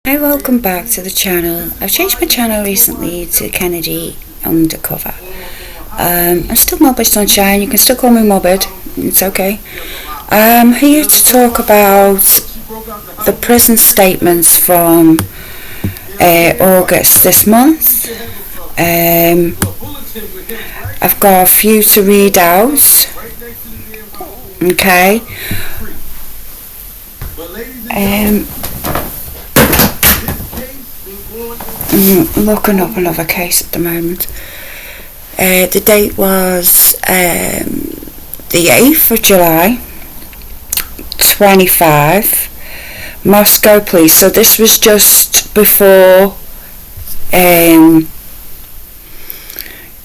Hi, welcome back to the channel. I've changed my channel recently to Kennedy Undercover. I'm still Morbid Sunshine, you can still call me Morbid, it's okay. I'm here to talk about the prison statements from August this month. I've got a few to read out, okay. I'm looking up another case at the moment. The date was the 8th of July 25, Moscow Police. So this was just before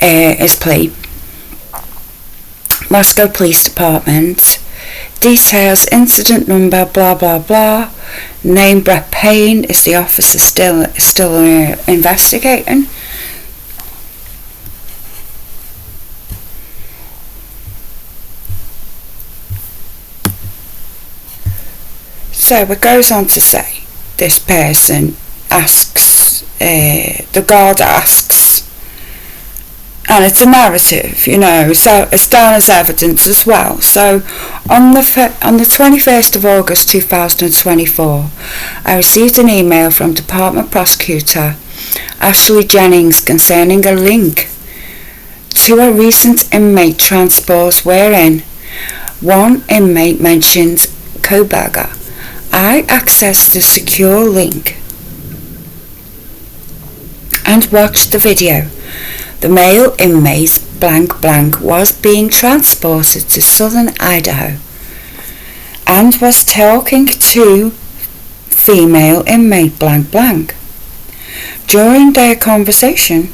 his plea. Moscow Police Department. Details, incident number, blah blah blah. Name Brett Payne. Is the officer still investigating? So it goes on to say, this person asks, the guard asks, and it's a narrative, you know, so it's down as evidence as well. So on the 21st of August 2024, I received an email from Department Prosecutor Ashley Jennings concerning a link to a recent inmate transport wherein one inmate mentioned Koberger. I accessed the secure link and watched the video. The male inmate blank blank was being transported to southern Idaho and was talking to female inmate blank blank. During their conversation,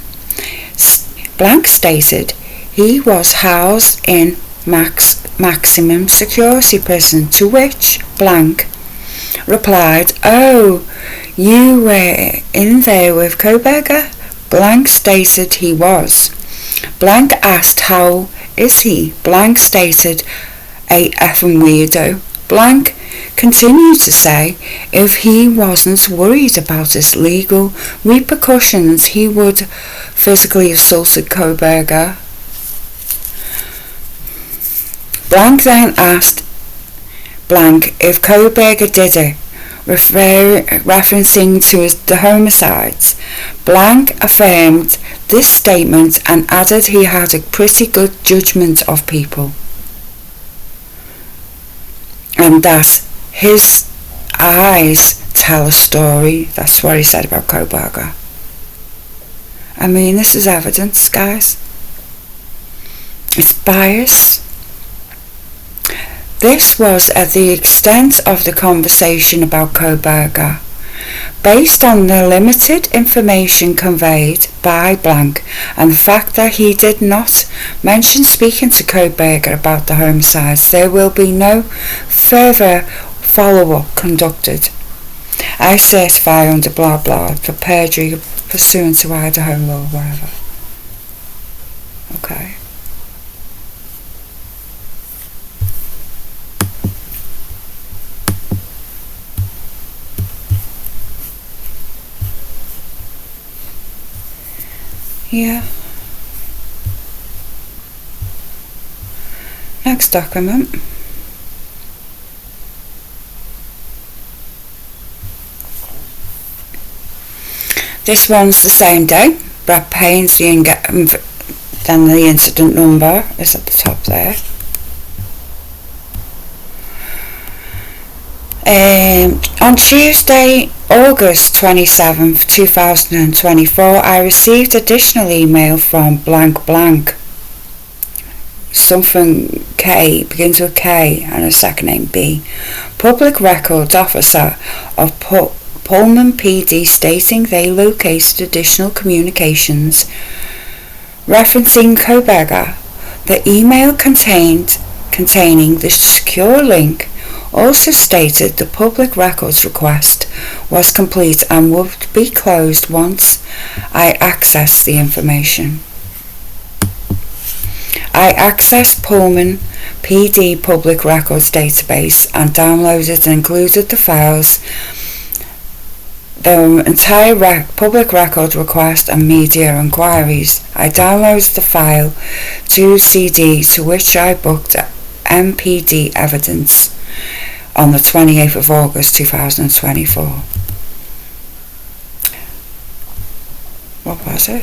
blank stated he was housed in maximum security prison, to which blank replied, "Oh, you were in there with Koberger?" Blank stated he was. Blank asked, "How is he?" Blank stated, "A effing weirdo." Blank continued to say if he wasn't worried about his legal repercussions, he would physically assault Koberger. Blank then asked Blank if Koberger did it, referencing to the homicides. Blank affirmed this statement and added he had a pretty good judgment of people and that his eyes tell a story. That's what he said about Koberger. I mean, this is evidence, guys. It's bias. This was at the extent of the conversation about Koberger. Based on the limited information conveyed by Blank and the fact that he did not mention speaking to Koberger about the homicides, there will be no further follow-up conducted. I certify under blah blah for perjury pursuant to Idaho law, whatever. Okay. Yeah. Next document. This one's the same day. Brett Payne's then the incident number is at the top there. On Tuesday, August 27th, 2024, I received additional email from blank blank. Something K, begins with K and a second name B. Public Records Officer of Pullman PD stating they located additional communications referencing Koberger. The email containing the secure link also stated the public records request was complete and would be closed once I accessed the information. I accessed Pullman PD public records database and downloaded and included the files the entire public record request and media inquiries. I downloaded the file to CD, to which I booked MPD evidence on the 28th of August 2024. What was it?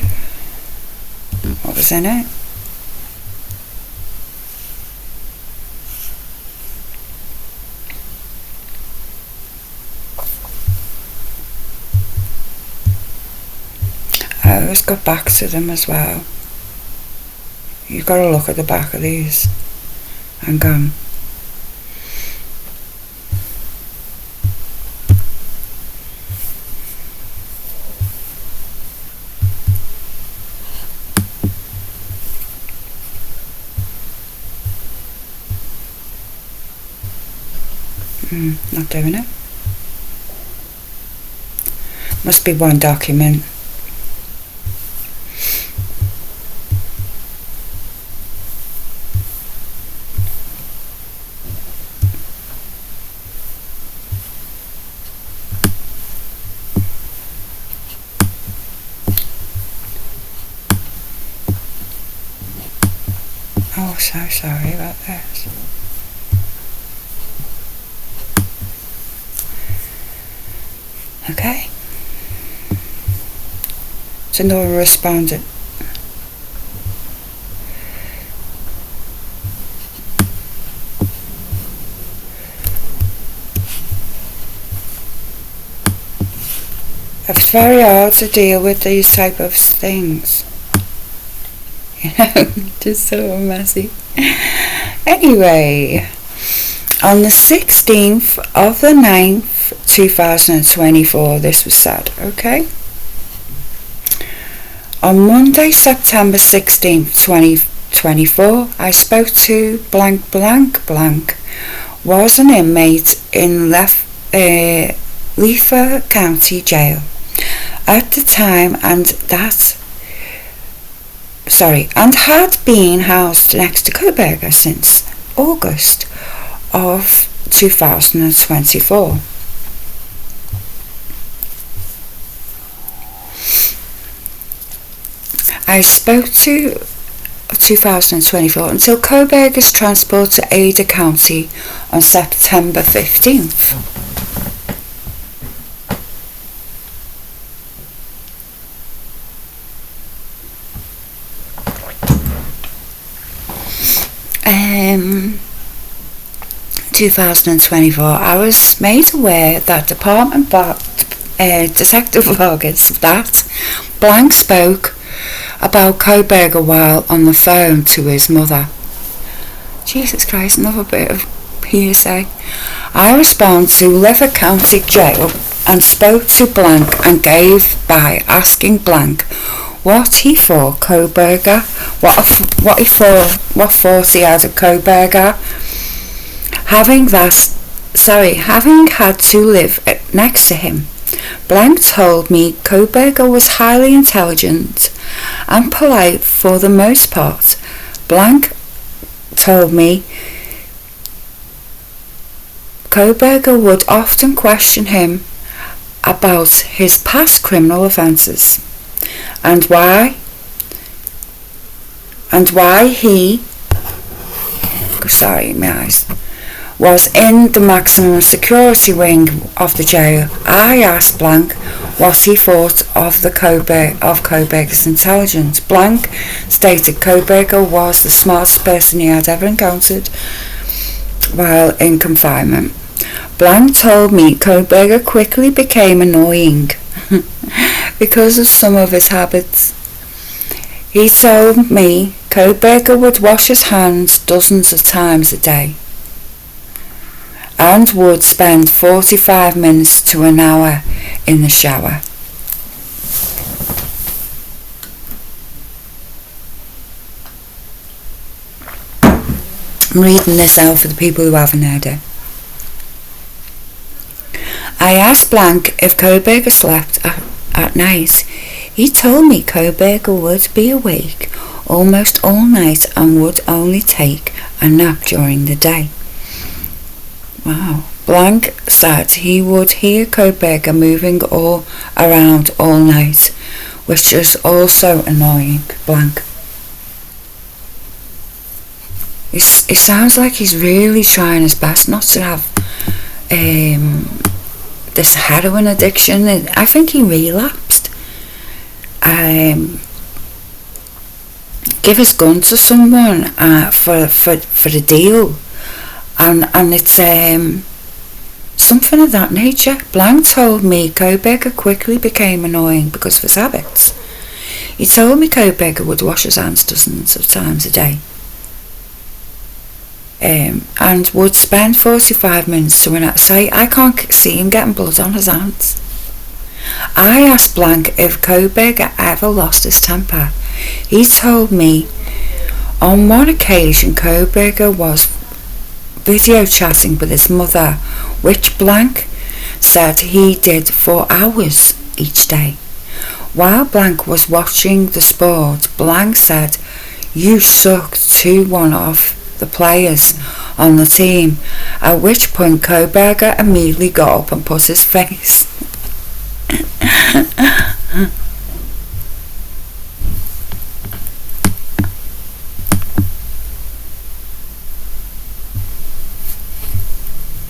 What was in it? I always got back to them as well. You've got to look at the back of these. Hang on. Not doing it. Must be one document. Oh, so sorry about this. Okay. So no one responded. It's very hard to deal with these type of things. You know, just so messy. Anyway, on the 16th of the 9th, 2024, this was said, okay? On Monday, September 16th, 2024, I spoke to blank blank blank, was an inmate in Letha County Jail at the time, and had been housed next to Koberger since August of 2024. I spoke to 2024 until Koberger's transport to Ada County on September 15th. Um, 2024, I was made aware that Detective August that blank spoke about Koberger while on the phone to his mother. Jesus Christ, another bit of hearsay. I responded to Letha County Jail and spoke to blank and gave by asking blank what he thought Koberger, what thought he had of Koberger, having had to live next to him. Blank told me Koberger was highly intelligent and polite for the most part. Blank told me Koberger would often question him about his past criminal offences and why he was in the maximum security wing of the jail. I asked blank what he thought of Koberger's intelligence. Blank stated Koberger was the smartest person he had ever encountered while in confinement. Blank told me Koberger quickly became annoying because of some of his habits. He told me Koberger would wash his hands dozens of times a day and would spend 45 minutes to an hour in the shower. I'm reading this out for the people who haven't heard it. I asked blank if Koberger slept at night. He told me Koberger would be awake almost all night and would only take a nap during the day. Wow. Blank said he would hear Koberger moving all around all night, which is also annoying. Blank. It sounds like he's really trying his best not to have this heroin addiction. I think he relapsed. Give his gun to someone for a deal, and it's something of that nature. Blank told me Koberger quickly became annoying because of his habits. He told me Koberger would wash his hands dozens of times a day, and would spend 45 minutes to an hour. Say, I can't see him getting blood on his hands. I asked Blank if Koberger ever lost his temper. He told me on one occasion Koberger was video chatting with his mother, which Blank said he did for hours each day. While Blank was watching the sport, Blank said, "You sucked," to one of the players on the team, at which point Koberger immediately got up and put his face.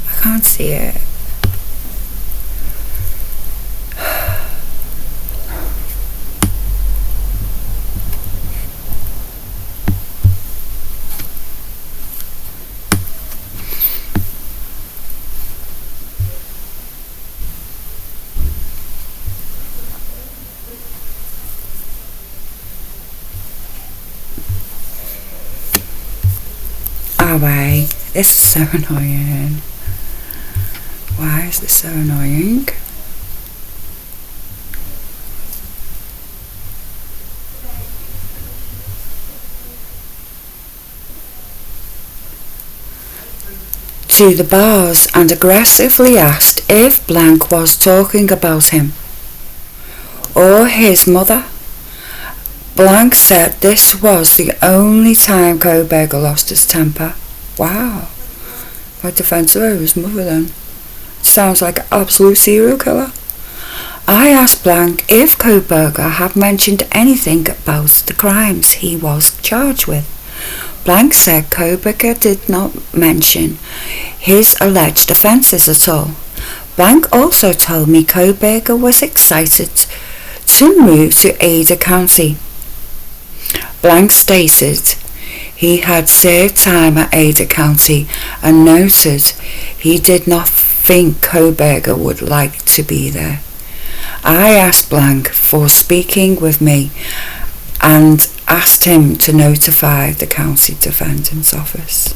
I can't see it. Oh wait, this is so annoying. Why is this so annoying? To the bars and aggressively asked if Blank was talking about him or his mother. Blank said this was the only time Koberger lost his temper. Wow, quite defensive of his mother then. Sounds like an absolute serial killer. I asked Blank if Koberger had mentioned anything about the crimes he was charged with. Blank said Koberger did not mention his alleged offences at all. Blank also told me Koberger was excited to move to Ada County. Blank stated he had served time at Ada County and noted he did not think Koberger would like to be there. I asked Blank for speaking with me and asked him to notify the county defendant's office.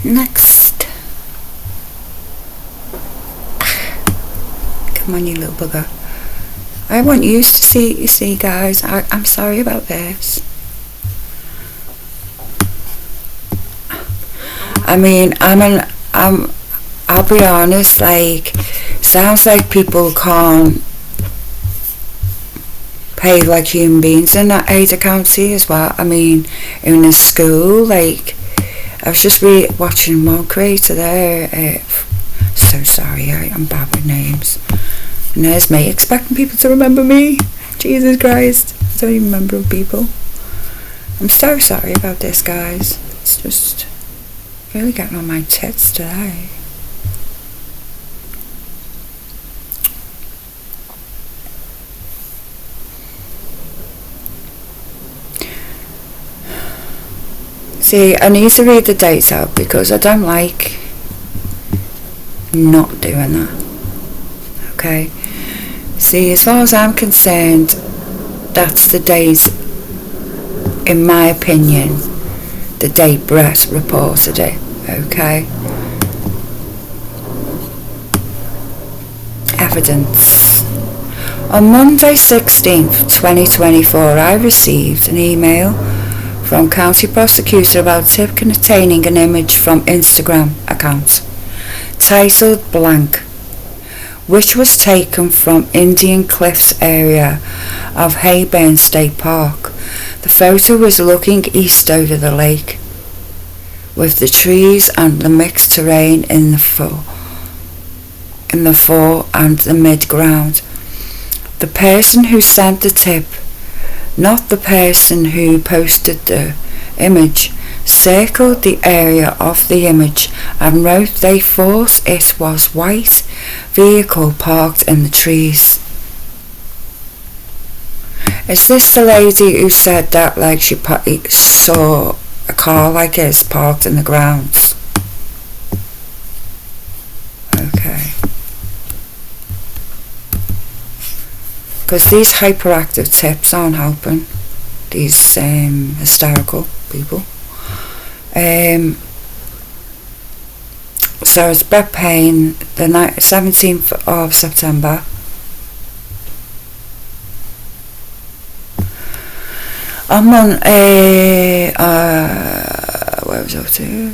Next. Come on, you little bugger. I want you to see guys, I'm sorry about this. I mean, I'll be honest, like, sounds like people can't behave like human beings in that Ada County as well. I mean, in a school, like, I was just watching one creator there. So sorry, I'm bad with names. And there's me expecting people to remember me. Jesus Christ, I don't even remember people. I'm so sorry about this, guys. It's just really getting on my tits today. See, I need to read the dates out because I don't like not doing that. Okay? See, as far as I'm concerned, that's the date, in my opinion, the date Brett reported it. Okay? Evidence. On Monday 16th, 2024, I received an email from county prosecutor about a tip containing an image from Instagram account titled blank, which was taken from Indian Cliffs area of Hayburn State Park. The photo was looking east over the lake, with the trees and the mixed terrain in the fore and the mid-ground. The person who sent the tip, not the person who posted the image, circled the area of the image and wrote they thought it was white vehicle parked in the trees. Is this the lady who said that like she saw a car like this parked in the grounds? Okay. Because these hyperactive tips aren't helping these hysterical people. So it's Brett Payne, the 17th of September. I'm on where was I up to?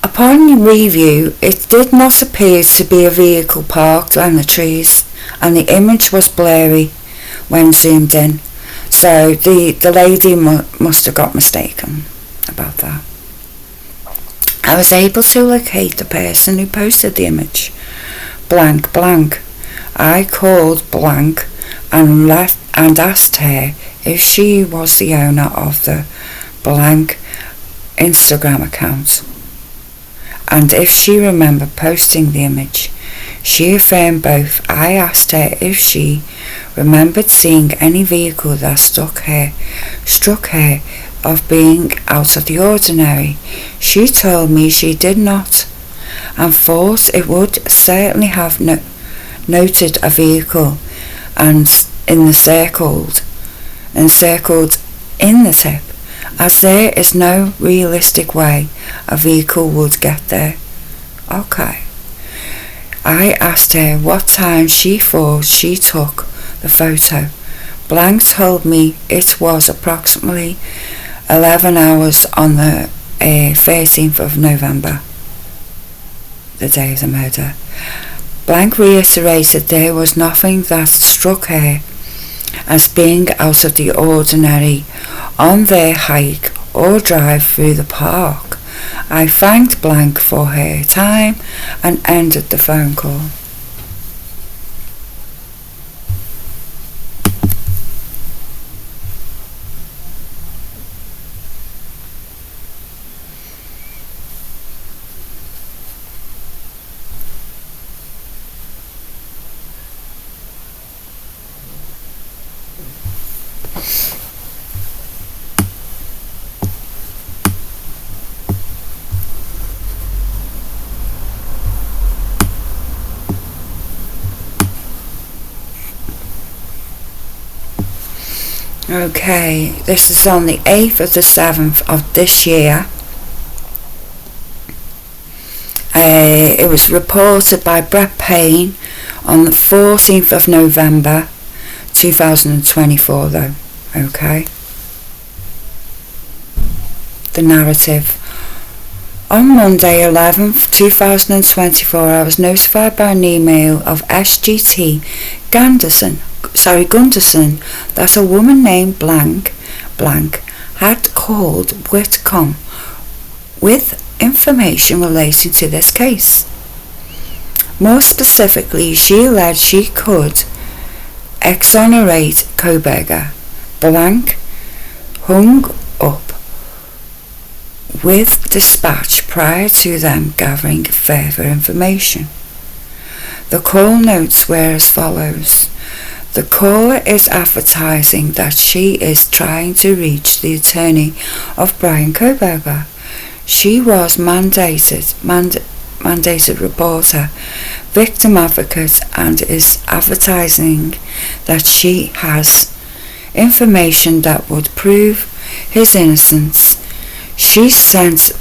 Upon review, it did not appear to be a vehicle parked around the trees, and the image was blurry when zoomed in. So the lady must have got mistaken about that. I was able to locate the person who posted the image, blank blank. I called blank and asked her if she was the owner of the blank Instagram account, and if she remembered posting the image. She affirmed both. I asked her if she remembered seeing any vehicle that struck her of being out of the ordinary. She told me she did not, and thought it would certainly have noted a vehicle and encircled in the tip, as there is no realistic way a vehicle would get there. Okay. I asked her what time she thought she took the photo. Blank told me it was approximately 11 hours on the 13th of November, the day of the murder. Blank reiterated there was nothing that struck her as being out of the ordinary on their hike or drive through the park. I thanked Blank for her time and ended the phone call. Okay, this is on the 8th of the 7th of this year. It was reported by Brett Payne on the 14th of November 2024 though. Okay. The narrative. On Monday 11th 2024 I was notified by an email of SGT Gunderson that a woman named blank had called Whitcomb with information relating to this case. More specifically, she alleged she could exonerate Koberger. Blank hung up with dispatch prior to them gathering further information. The call notes were as follows. The caller is advertising that she is trying to reach the attorney of Brian Koberger. She was mandated reporter, victim advocate, and is advertising that she has information that would prove his innocence. She sent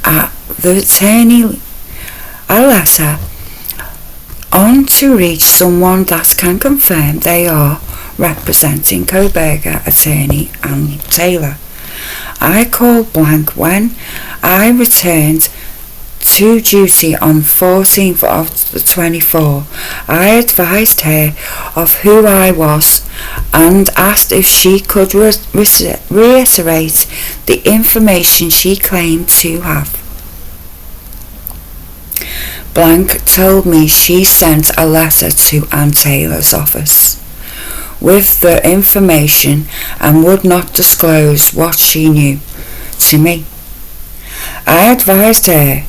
the attorney a letter on to reach someone that can confirm they are representing Koberger attorney Ann Taylor. I called blank when I returned to duty on 14th of the 24. I advised her of who I was and asked if she could reiterate the information she claimed to have. Blank told me she sent a letter to Ann Taylor's office with the information and would not disclose what she knew to me. I advised her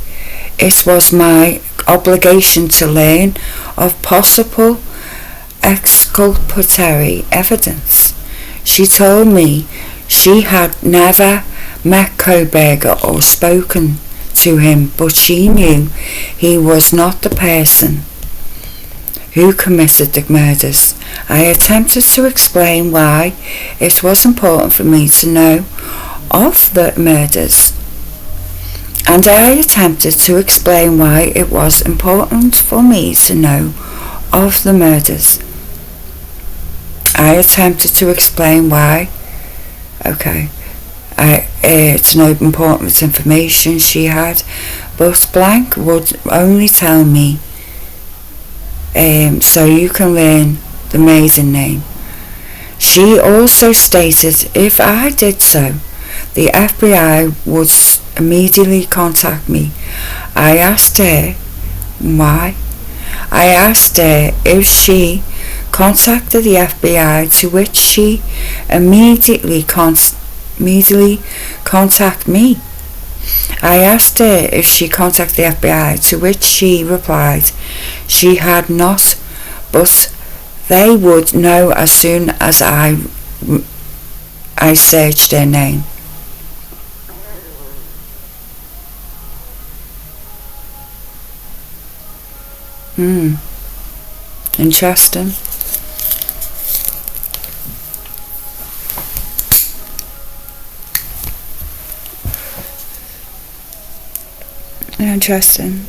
it was my obligation to learn of possible exculpatory evidence. She told me she had never met Koberger or spoken to him, but she knew he was not the person who committed the murders. I attempted to explain why it was important for me to know of the murders, and I attempted to explain why it was important for me to know of the murders. I attempted to explain why, to know important information she had, but blank would only tell me, so you can learn the maiden name. She also stated if I did so, the FBI would immediately contact me. I asked her why. I asked her if she contacted the FBI, to which she immediately contacted me. I asked her if she contacted the FBI, to which she replied she had not, but they would know as soon as I searched her name. Interesting. Interesting.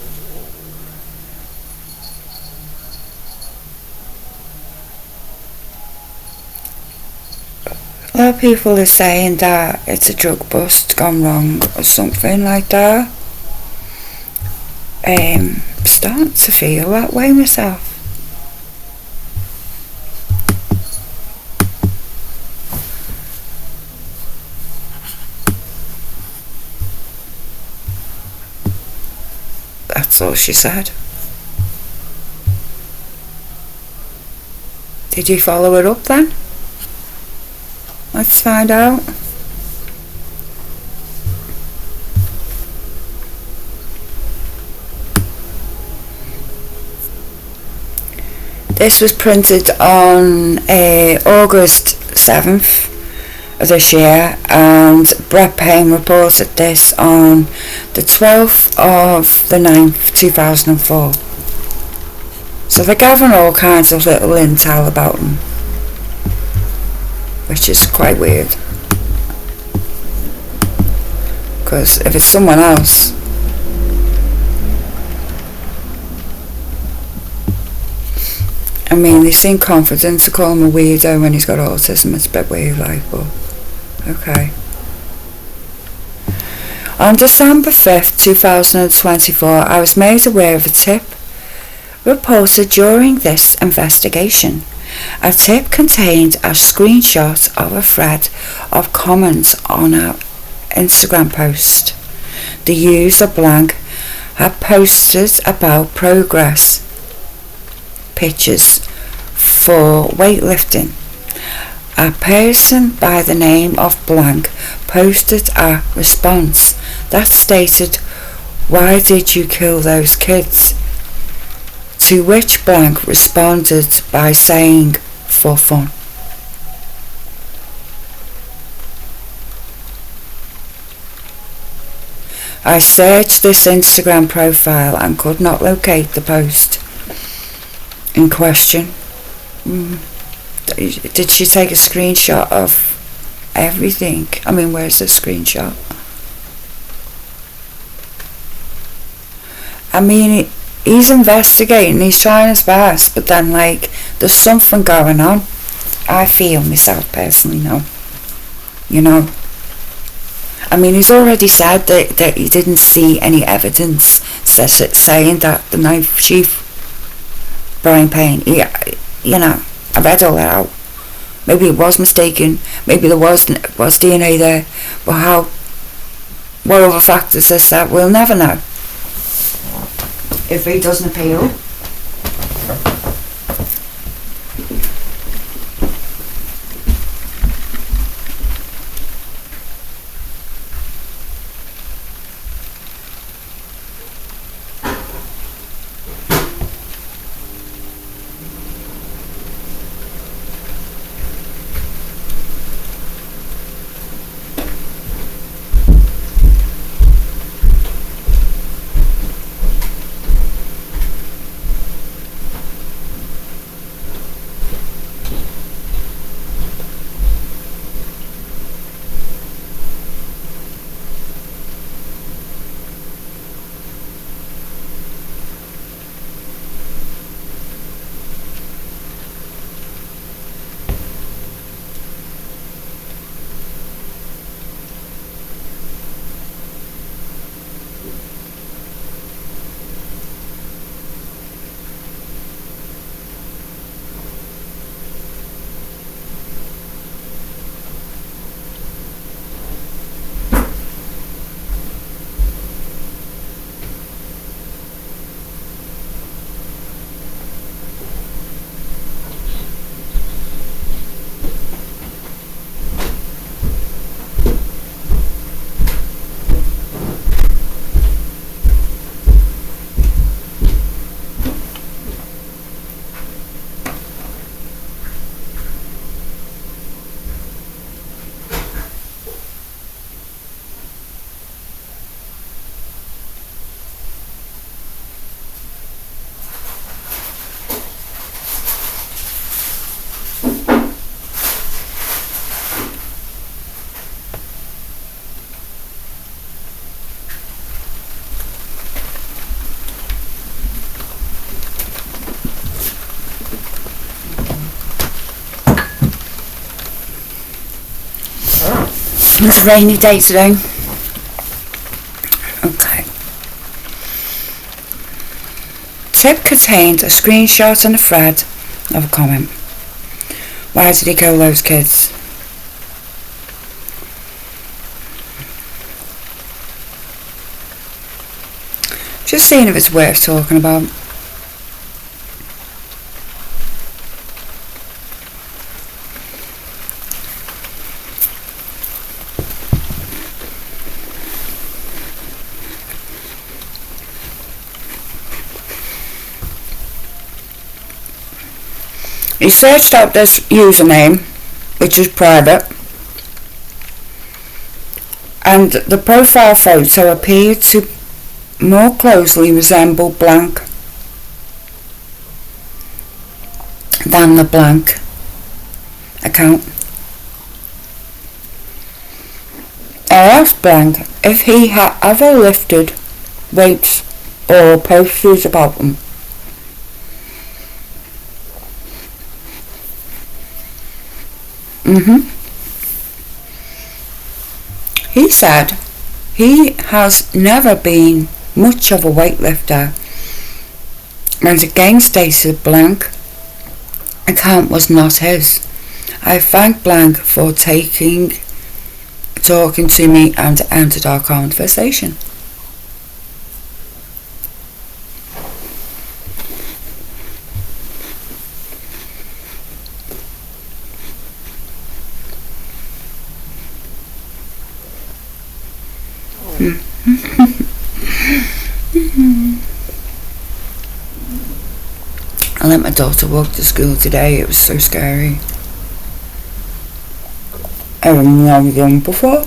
A lot of people are saying that it's a drug bust gone wrong or something like that. Starting to feel that way myself. That's all she said. Did you follow it up then? Let's find out. This was printed on August 7th of this year, and Brett Payne reported this on the 12th of the 9th, 2004. So they're gathering all kinds of little intel about him, which is quite weird. Because if it's someone else, I mean, they seem confident to call him a weirdo when he's got autism. It's a bit weird, like, but okay. On December 5th, 2024, I was made aware of a tip reported during this investigation. A tip contained a screenshot of a thread of comments on our Instagram post. The user blank had posted about progress pictures for weightlifting. A person by the name of blank posted a response that stated, "Why did you kill those kids?" To which blank responded by saying, "For fun." I searched this Instagram profile and could not locate the post in question. Did she take a screenshot of everything? I mean, where's the screenshot? I mean, he's investigating, he's trying his best, but then like there's something going on. I feel myself personally now. You know, I mean, he's already said that he didn't see any evidence saying that the knife sheath, Brian Payne, you know, I read all that out. Maybe it was mistaken, maybe there was DNA there, but what other factors is that, we'll never know if he doesn't appeal. It's a rainy day today. Okay. Tip contained a screenshot and a thread of a comment. Why did he kill those kids? Just seeing if it's worth talking about. He searched out this username, which is private, and the profile photo appeared to more closely resemble blank than the blank account. I asked blank if he had ever lifted weights or posters about them. He said he has never been much of a weightlifter, and again stated blank account was not his. I thank blank for talking to me and entered our conversation. I let my daughter walk to school today. It was so scary. I haven't never done before.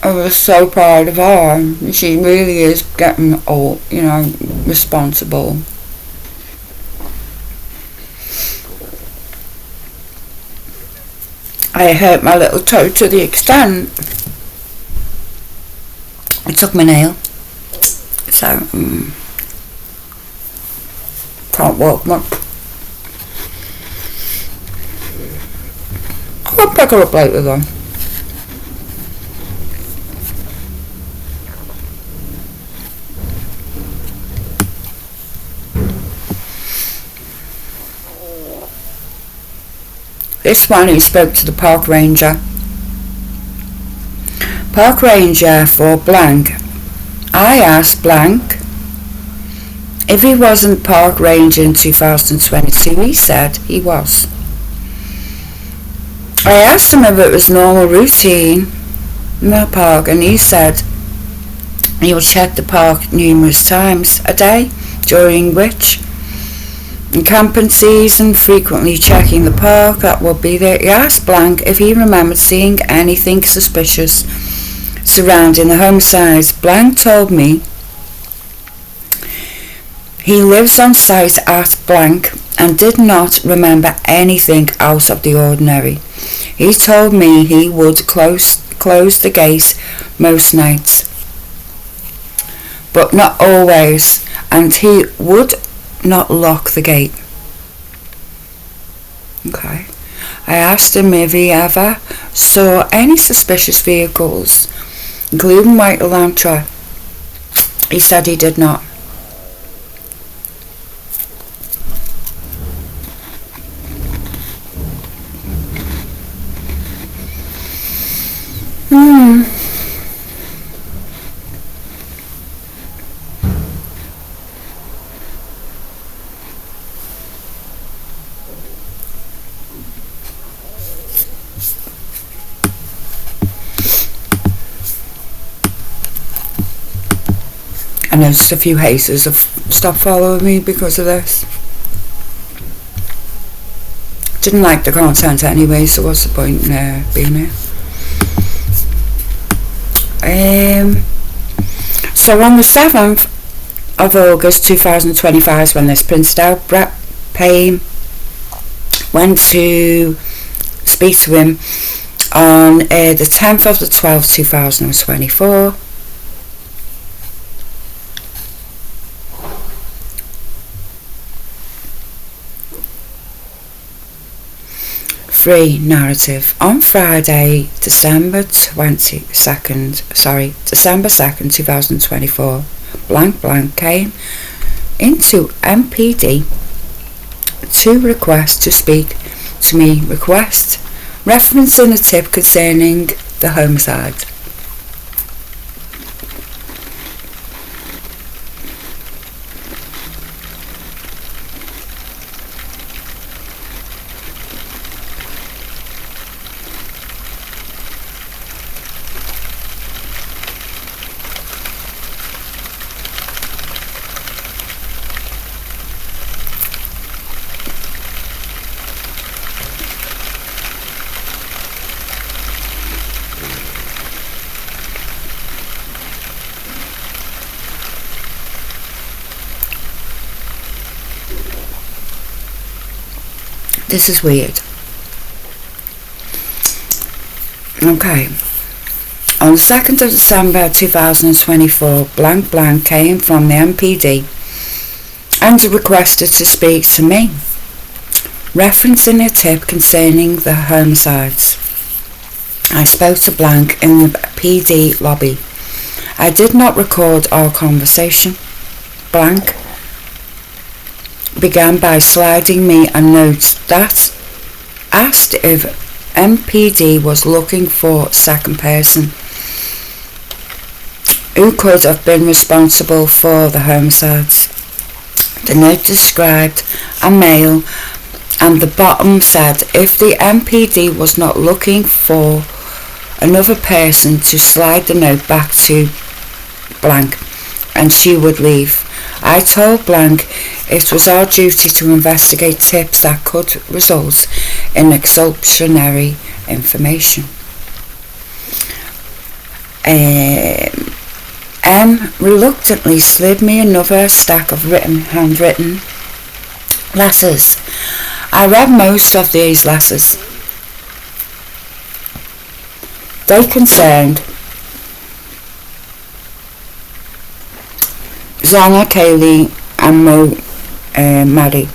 I was so proud of her. She really is getting old, responsible. I hurt my little toe to the extent I took my nail So, can't walk much. I'll pick her up later though. This one, he spoke to the park ranger. Park ranger for blank. I asked blank if he wasn't park ranger in 2022. He said he was. I asked him if it was normal routine in the park, and he said he will check the park numerous times a day, during which in camping season, frequently checking the park that would be there. He asked blank if he remembered seeing anything suspicious surrounding the homicides. Blank told me he lives on site at blank and did not remember anything out of the ordinary. He told me he would close the gate most nights, but not always, and he would not lock the gate. Okay. I asked him if he ever saw any suspicious vehicles, including white Elantra. He said he did not. I noticed a few haters have stopped following me because of this. Didn't like the content anyway, so what's the point in being here? So on the 7th of August 2025 when this printed out, Brett Payne went to speak to him on the 10th of the 12th 2024. Free narrative. On Friday, December 2nd, 2024, blank blank came into MPD to request to speak to me, referencing a tip concerning the homicide. This is weird. Okay. On the 2nd of December 2024, blank blank came from the MPD and requested to speak to me, referencing a tip concerning the homicides. I spoke to blank in the PD lobby. I did not record our conversation. Blank began by sliding me a note that asked if MPD was looking for a second person who could have been responsible for the homicides. The note described a male, and the bottom said if the MPD was not looking for another person to slide the note back to blank and she would leave. I told blank it was our duty to investigate tips that could result in exculpatory information. M reluctantly slid me another stack of handwritten letters. I read most of these letters. They concerned Zana, Kaylee and Maddie.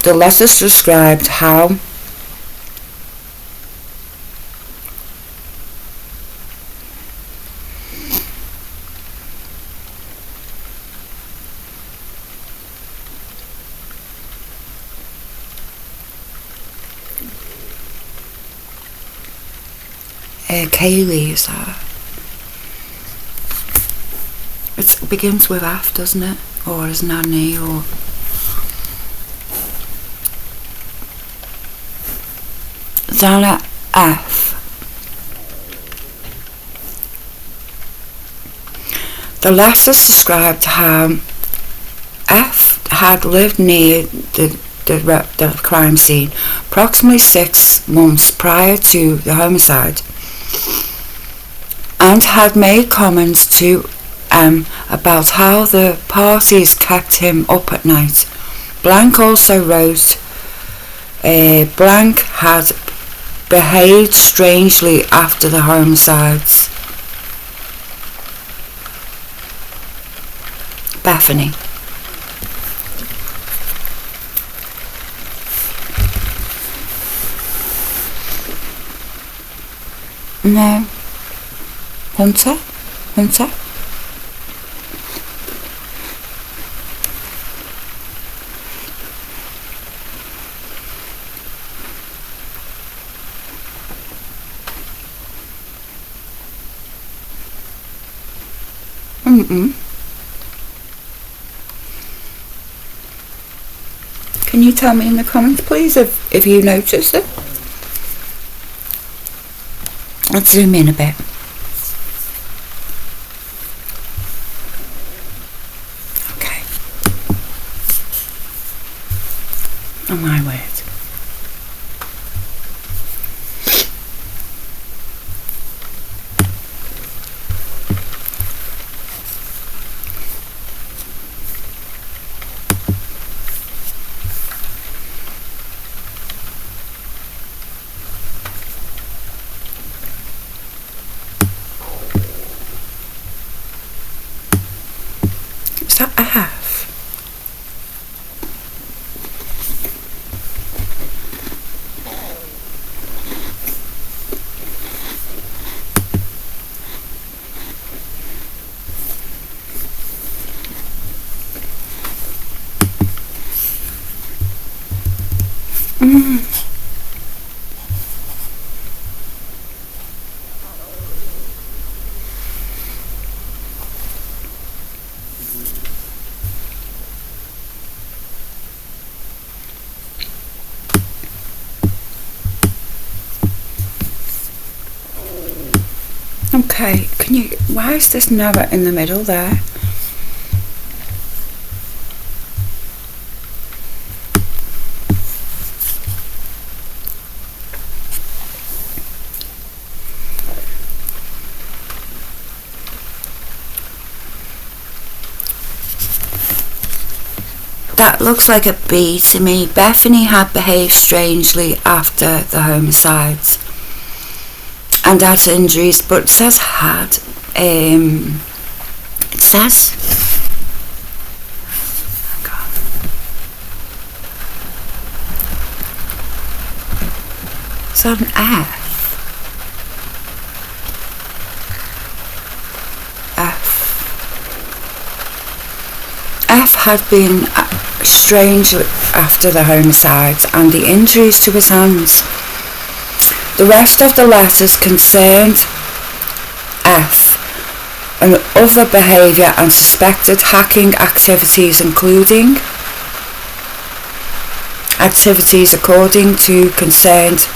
The letters described how Kaylee is that. It begins with F, doesn't it? Or is it an E or... Zana F. The letters described how F had lived near the crime scene approximately 6 months prior to the homicide and had made comments to M about how the parties kept him up at night. Blank also wrote Blank had behaved strangely after the homicides. Bethany. No. Hunter? Can you tell me in the comments, please, if you noticed it? Let's zoom in a bit. Okay. Oh my word. Is that a half? Okay, why is this never in the middle there? That looks like a B to me. Bethany had behaved strangely after the homicides and had injuries, but it says had. It says. Is that an F? F had been strangely after the homicides and the injuries to his hands. The rest of the letters concerned F and other behaviour and suspected hacking activities, including activities according to concerned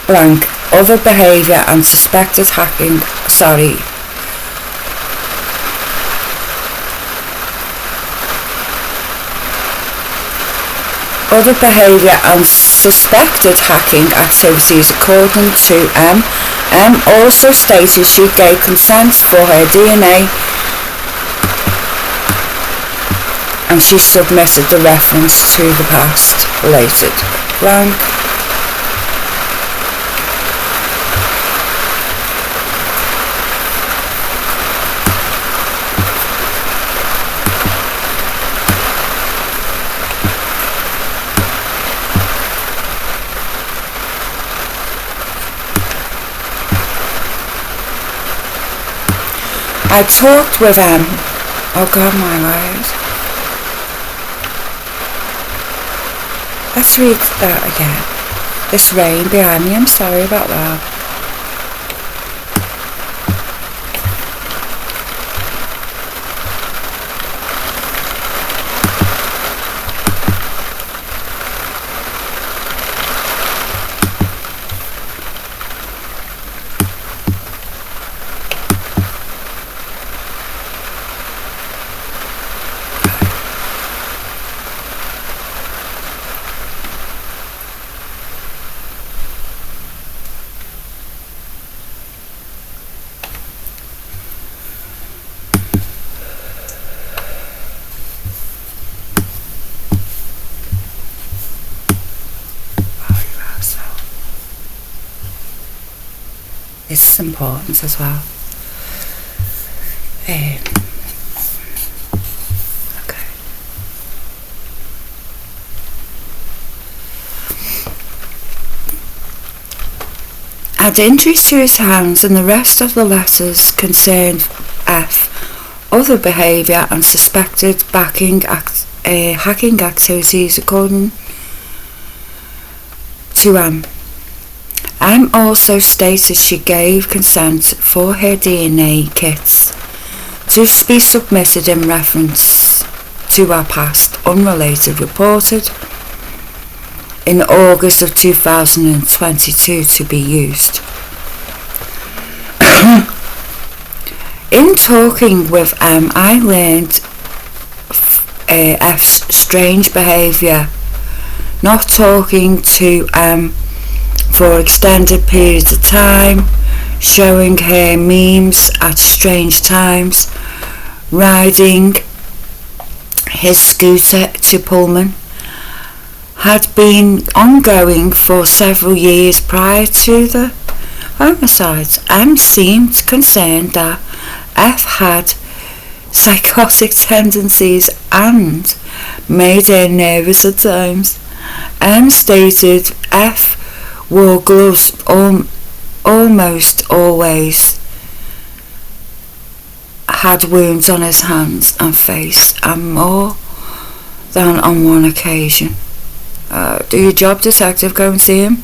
blank, other behaviour and suspected hacking, other behaviour and suspected hacking activities according to M. M also stated she gave consent for her DNA and she submitted the reference to the past related blank. I talked with oh god, my word. Let's read that again. This rain behind me, I'm sorry about that. This is important as well. Okay. Had injuries to his hands, and the rest of the letters concerned F. Other behaviour and suspected hacking activities according to M also stated she gave consent for her DNA kits to be submitted in reference to her past unrelated reported in August of 2022 to be used. In talking with I learned F's strange behaviour, not talking to for extended periods of time, showing her memes at strange times, riding his scooter to Pullman, had been ongoing for several years prior to the homicides. M seemed concerned that F had psychotic tendencies and made her nervous at times. M stated F wore gloves almost always, had wounds on his hands and face, and more than on one occasion. Do your job, detective. Go and see him.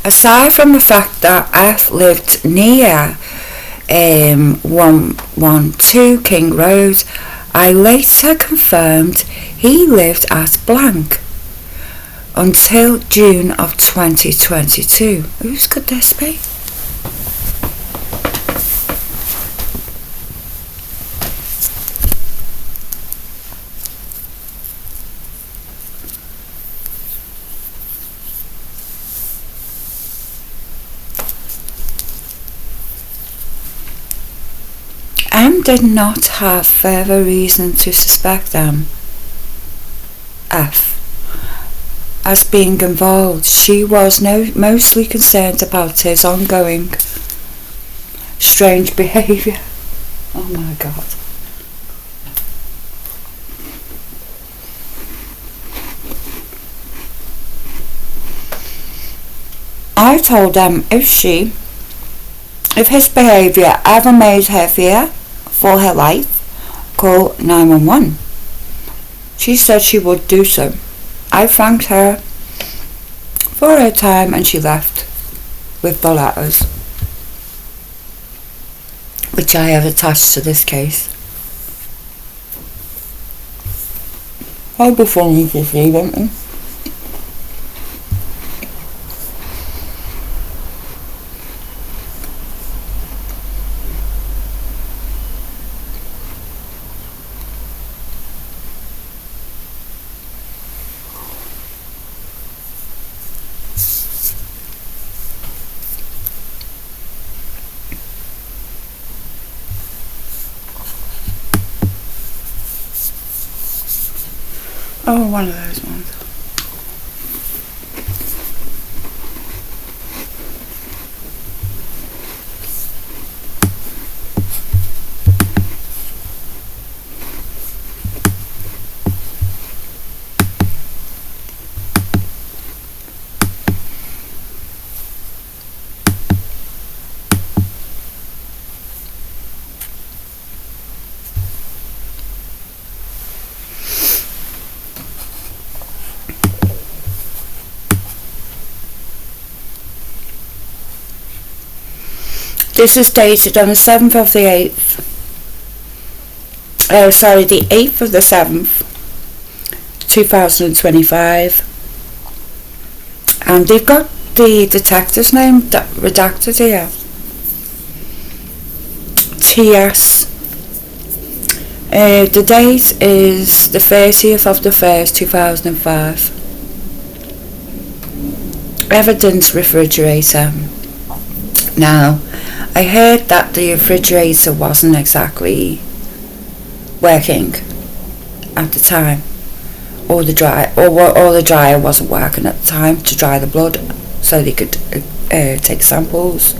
Aside from the fact that F lived near 112 King Road, I later confirmed he lived at blank until June of 2022. Whose could this be? M did not have further reason to suspect F as being involved. She was mostly concerned about his ongoing strange behaviour. Oh my god. I told them if his behaviour ever made her fear for her life, call 911. She said she would do so. I thanked her for her time and she left with the letters, which I have attached to this case. I'll be funny to see, won't I? Oh, one of those ones. This is dated on the 7th of the 8th. The 8th of the 7th, 2025. And they've got the detective's name redacted here. TS. The date is the 30th of the 1st, 2005. Evidence refrigerator. Now, I heard that the refrigerator wasn't exactly working at the time, or the dryer wasn't working at the time to dry the blood, so they could take samples.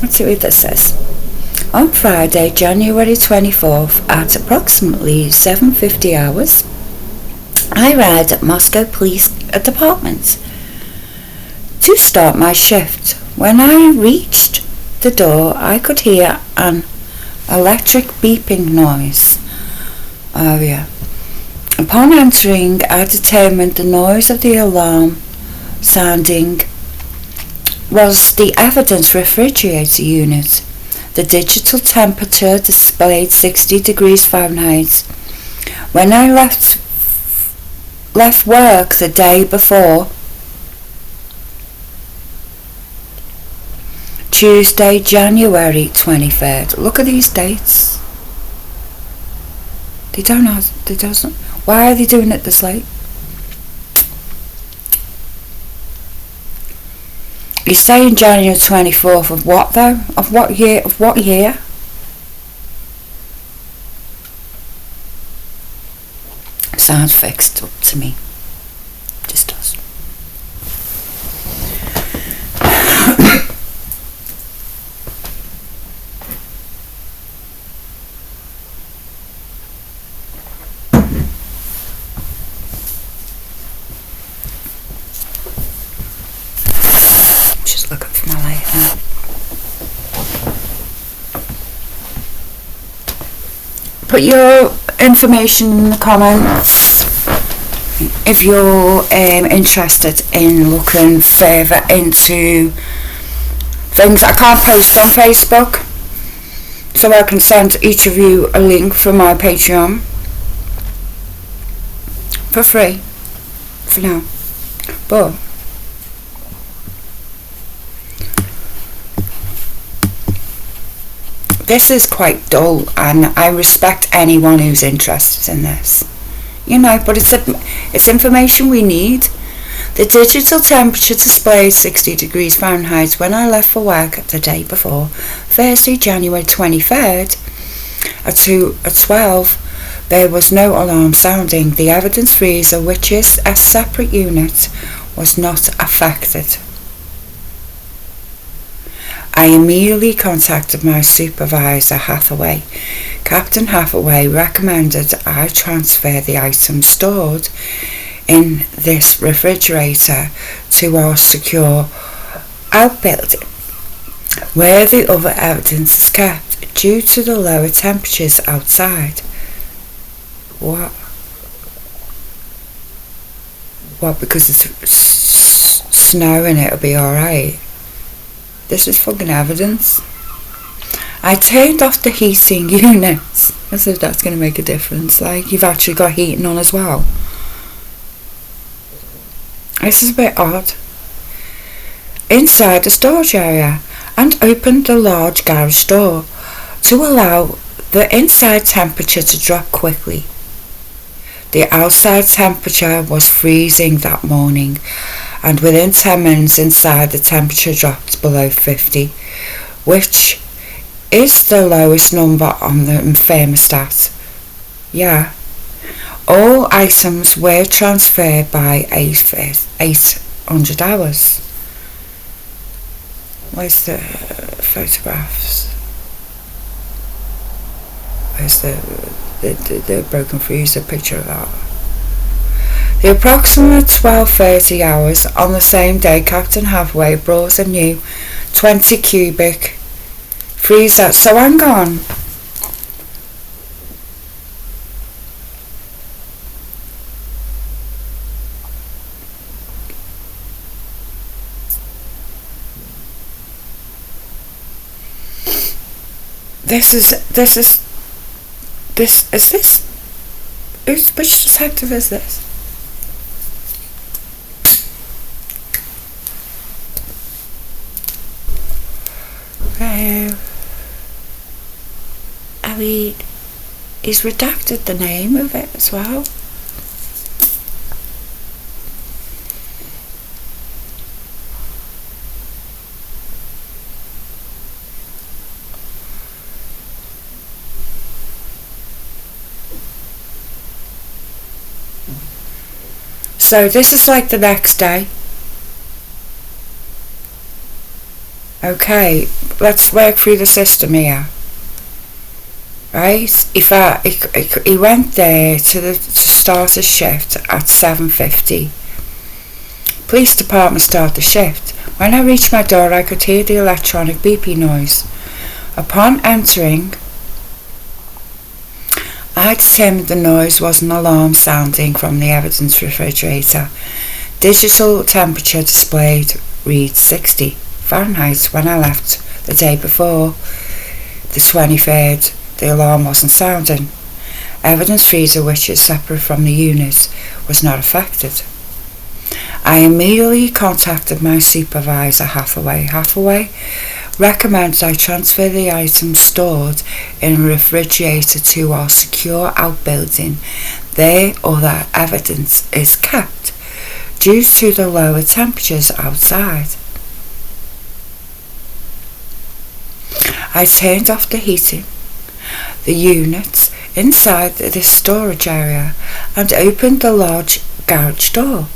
Let's see what this says. On Friday, January 24th, at approximately 7:50 hours, I arrived at Moscow Police Department to start my shift. When I reached the door, I could hear an electric beeping noise. Oh yeah. Upon entering, I determined the noise of the alarm sounding was the evidence refrigerator unit. The digital temperature displayed 60 degrees Fahrenheit. When I left work the day before, Tuesday, January 23rd. Look at these dates. They doesn't. Why are they doing it this late? You're saying January 24th of what though? Of what year? Of what year? Sounds fixed up to me. Just does. Just looking for my light now. Put your information in the comments if you're interested in looking further into things. I can't post on Facebook, so I can send each of you a link from my Patreon for free for now. But this is quite dull, and I respect anyone who's interested in this. But it's information we need. The digital temperature displayed 60 degrees Fahrenheit when I left for work the day before, Thursday, January 23rd, at 12. There was no alarm sounding. The evidence freezer, which is a separate unit, was not affected. I immediately contacted my supervisor, Hathaway. Captain Hathaway recommended I transfer the items stored in this refrigerator to our secure outbuilding, where the other evidence is kept, due to the lower temperatures outside. What? Because it's snow and it'll be alright? This is fucking evidence. I turned off the heating units. As if that's going to make a difference. Like, you've actually got heating on as well. This is a bit odd. Inside the storage area, and opened the large garage door to allow the inside temperature to drop quickly. The outside temperature was freezing that morning, and within 10 minutes inside the temperature dropped below 50, which is the lowest number on the thermostat. Yeah. All items were transferred by 800 hours. Where's the photographs? Where's the broken freezer picture of that? The approximate 12:30 hours on the same day, Captain Hathaway brought a new 20 cubic freezer. So hang on. This which detective is this? I mean, he's redacted the name of it as well. So this is like the next day. Okay, let's work through the system here. Right, he went there to start his shift at 7:50. Police department started the shift. When I reached my door, I could hear the electronic beeping noise. Upon entering, I determined the noise was an alarm sounding from the evidence refrigerator. Digital temperature displayed reads 60 Fahrenheit when I left the day before, the 23rd. The alarm wasn't sounding. Evidence freezer, which is separate from the unit, was not affected. I immediately contacted my supervisor, Hathaway. Hathaway recommends I transfer the items stored in a refrigerator to our secure outbuilding. There other evidence is kept due to the lower temperatures outside. I turned off the heating, the units inside this storage area, and opened the large garage door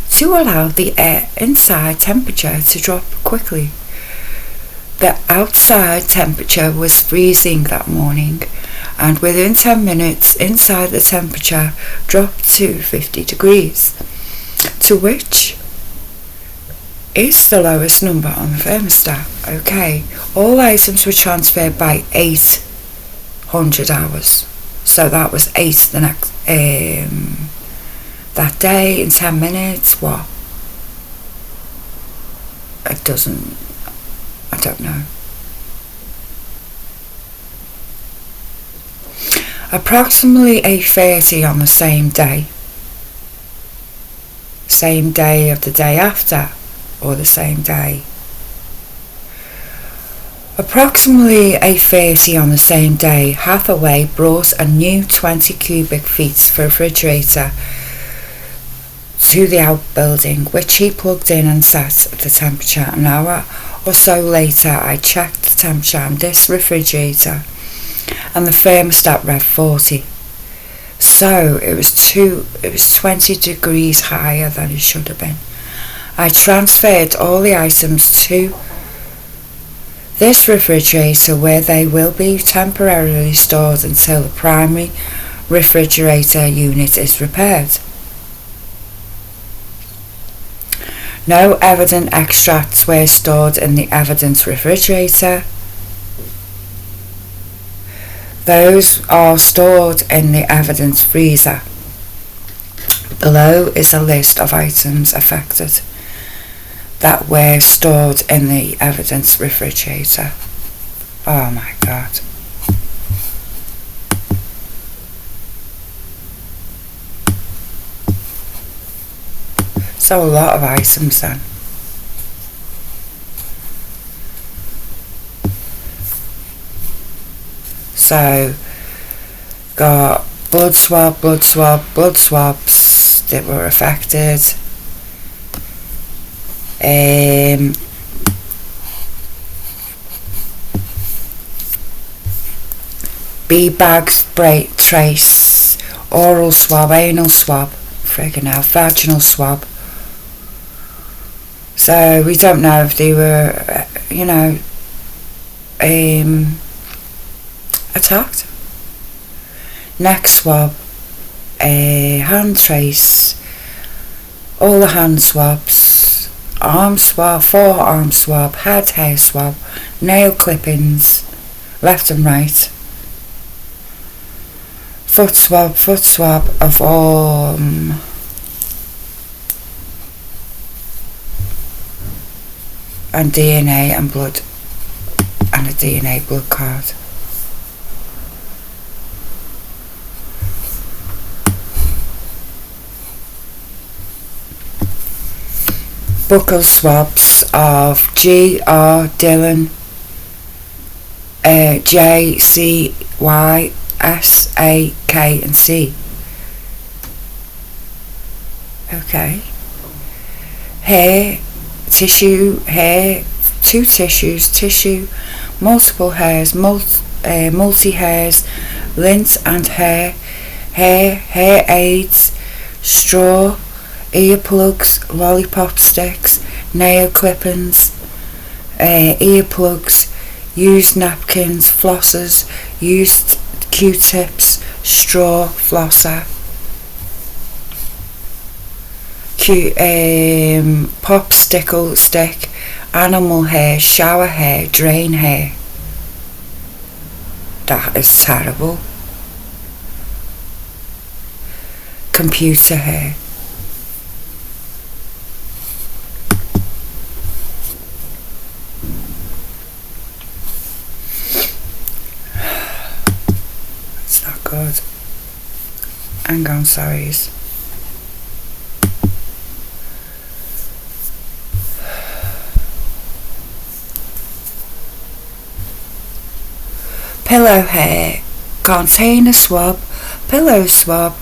to allow the air inside temperature to drop quickly. The outside temperature was freezing that morning, and within 10 minutes inside the temperature dropped to 50 degrees, to which is the lowest number on the thermostat. Okay, all items were transferred by 800 hours, so that was 8 the next that day in 10 minutes. What? It doesn't, I don't know. Approximately 8:30 on the same day of the day after, or the same day. Approximately 8:30 on the same day, Hathaway brought a new 20 cubic feet refrigerator to the outbuilding, which he plugged in and set the temperature. An hour or so later, I checked the temperature on this refrigerator, and the thermostat read 40. So it was 20 degrees higher than it should have been. I transferred all the items to this refrigerator, where they will be temporarily stored until the primary refrigerator unit is repaired. No evidence extracts were stored in the evidence refrigerator. Those are stored in the evidence freezer. Below is a list of items affected that were stored in the evidence refrigerator. Oh my God. So a lot of items then. So got blood swabs that were affected. B-bag spray trace, oral swab, anal swab, friggin' hell, vaginal swab. So we don't know if they were, attacked. Neck swab, hand trace, all the hand swabs, arm swab, forearm swab, head hair swab, nail clippings, left and right, foot swab of arm, and DNA and blood, and a DNA blood card. buccal swabs of G.R. Dillon, J.C.Y. S.A.K. and C. Okay. Hair, tissue, hair, two tissues, tissue, multiple hairs, multi-hairs, lint and hair, hair aids, straw, earplugs, lollipop sticks, nail clippings, earplugs, used napkins, flossers, used Q-tips, straw, flosser, popsicle stick, animal hair, shower hair, drain hair. That is terrible. Computer hair. It's not good. Hang on, sorry. Pillow hair, container swab, pillow swab,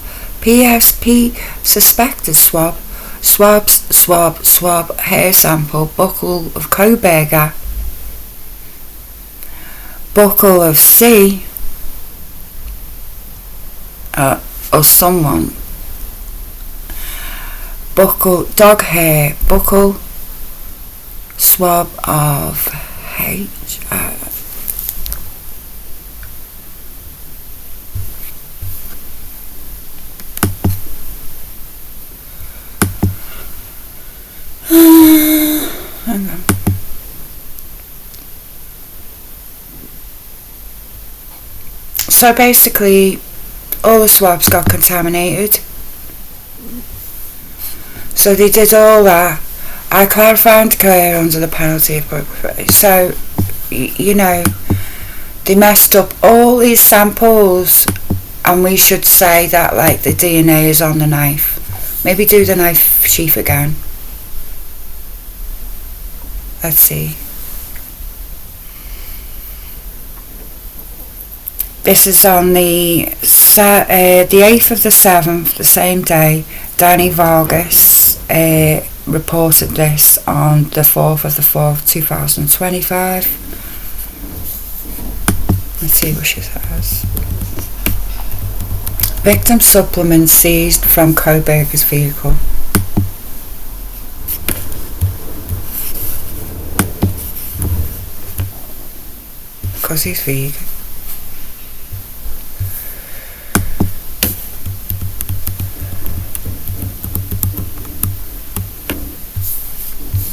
PSP suspected swab, swab, hair sample, buckle of Koberger, buckle of C, or someone, buckle, dog hair, buckle, swab of H. Hang on. So basically, all the swabs got contaminated. So they did all that. I clarified clear under the penalty of perjury. So, you know, they messed up all these samples, and we should say that, like, the DNA is on the knife. Maybe do the knife sheath again. Let's see. This is on the 8th of the 7th, the same day. Danny Vargas reported this on the 4th of the 4th, 2025. Let's see what she says. Victim supplement seized from Koberger's vehicle. Because he's vegan.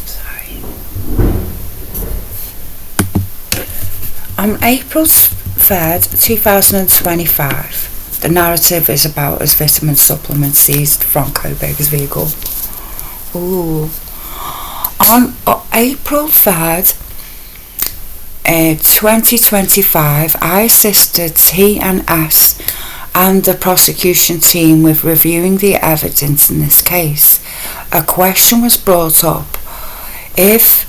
Sorry. On April 3rd, 2025, the narrative is about as vitamin supplements seized from Koberger's vehicle. Ooh. On April 3rd, 2025, I assisted T&S and the prosecution team with reviewing the evidence in this case. A question was brought up if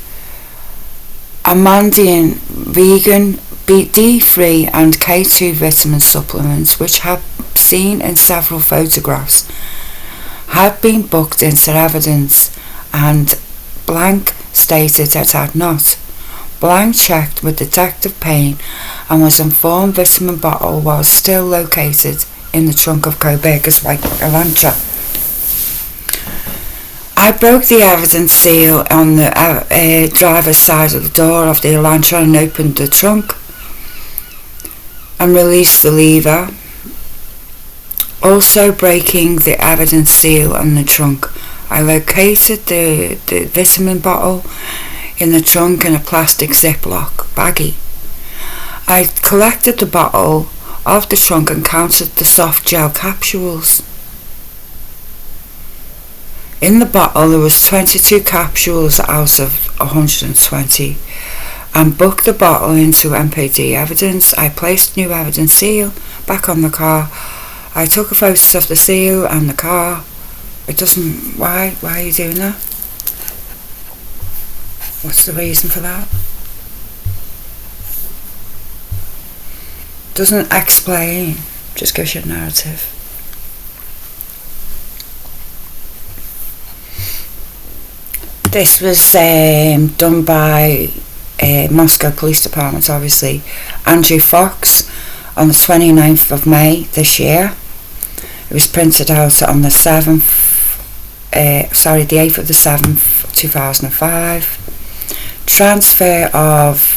Amandian vegan D3 and K2 vitamin supplements, which have seen in several photographs, had been booked into evidence, and Blank stated it had not. Blank checked with Detective Payne and was informed vitamin bottle was still located in the trunk of Koberger's white Elantra. I broke the evidence seal on the driver's side of the door of the Elantra and opened the trunk and released the lever, also breaking the evidence seal on the trunk. I located the vitamin bottle in the trunk in a plastic Ziploc baggie. I collected the bottle off the trunk and counted the soft gel capsules. In the bottle there was 22 capsules out of 120, and booked the bottle into MPD evidence. I placed new evidence seal back on the car. I took a photo of the seal and the car. It doesn't. Why are you doing that? What's the reason for that? Doesn't explain, just gives you a narrative. This was done by Moscow Police Department, obviously. Andrew Fox on the 29th of May this year. It was printed out on the 8th of the 7th, 2005. Transfer of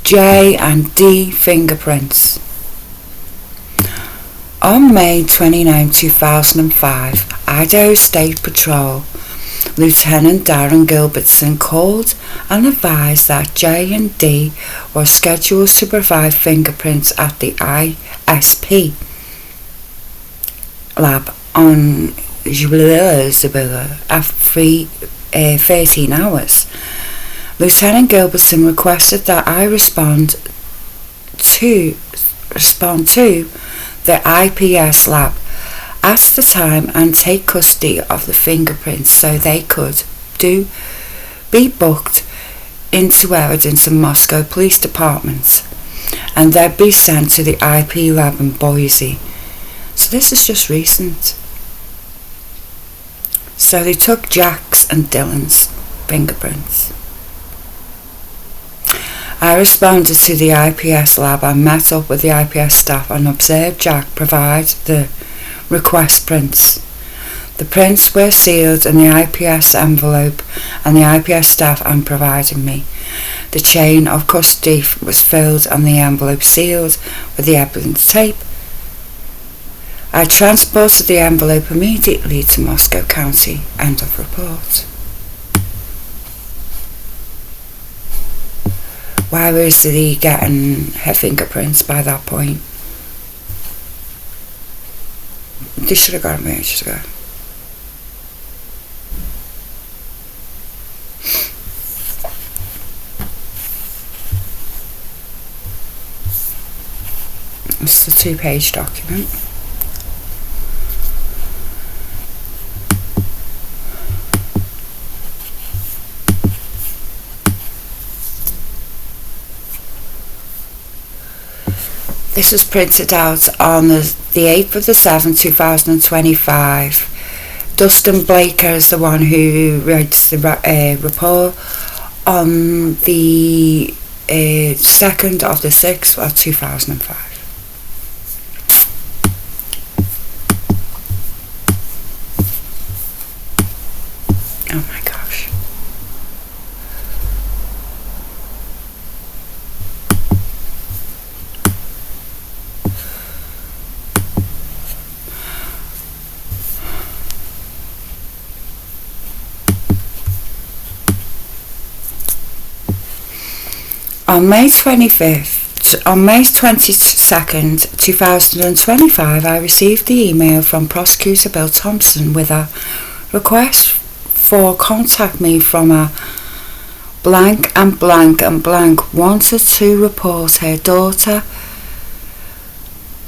J and D fingerprints. On May 29, 2005, Idaho State Patrol Lieutenant Darren Gilbertson called and advised that J and D were scheduled to provide fingerprints at the ISP lab on after 13 hours. Lieutenant Gilbertson requested that I respond to the IPS lab, ask the time and take custody of the fingerprints so they could be booked into evidence in Moscow Police Department and then be sent to the IP lab in Boise. So this is just recent. So they took Jack's and Dylan's fingerprints. I responded to the IPS lab and met up with the IPS staff and observed Jack provide the request prints. The prints were sealed in the IPS envelope and the IPS staff and provided me. The chain of custody was filled and the envelope sealed with the evidence tape. I transported the envelope immediately to Moscow County. End of report. Why was he getting her fingerprints by that point? They should have got him ages ago. It's the 2-page document. This was printed out on the 8th of the 7th, 2025. Dustin Blaker is the one who writes the report on the 2nd of the 6th of 2005. Oh my gosh. On May 22nd, 2025, I received the email from Prosecutor Bill Thompson with a request for contact me from a blank and blank and blank wanted to report her daughter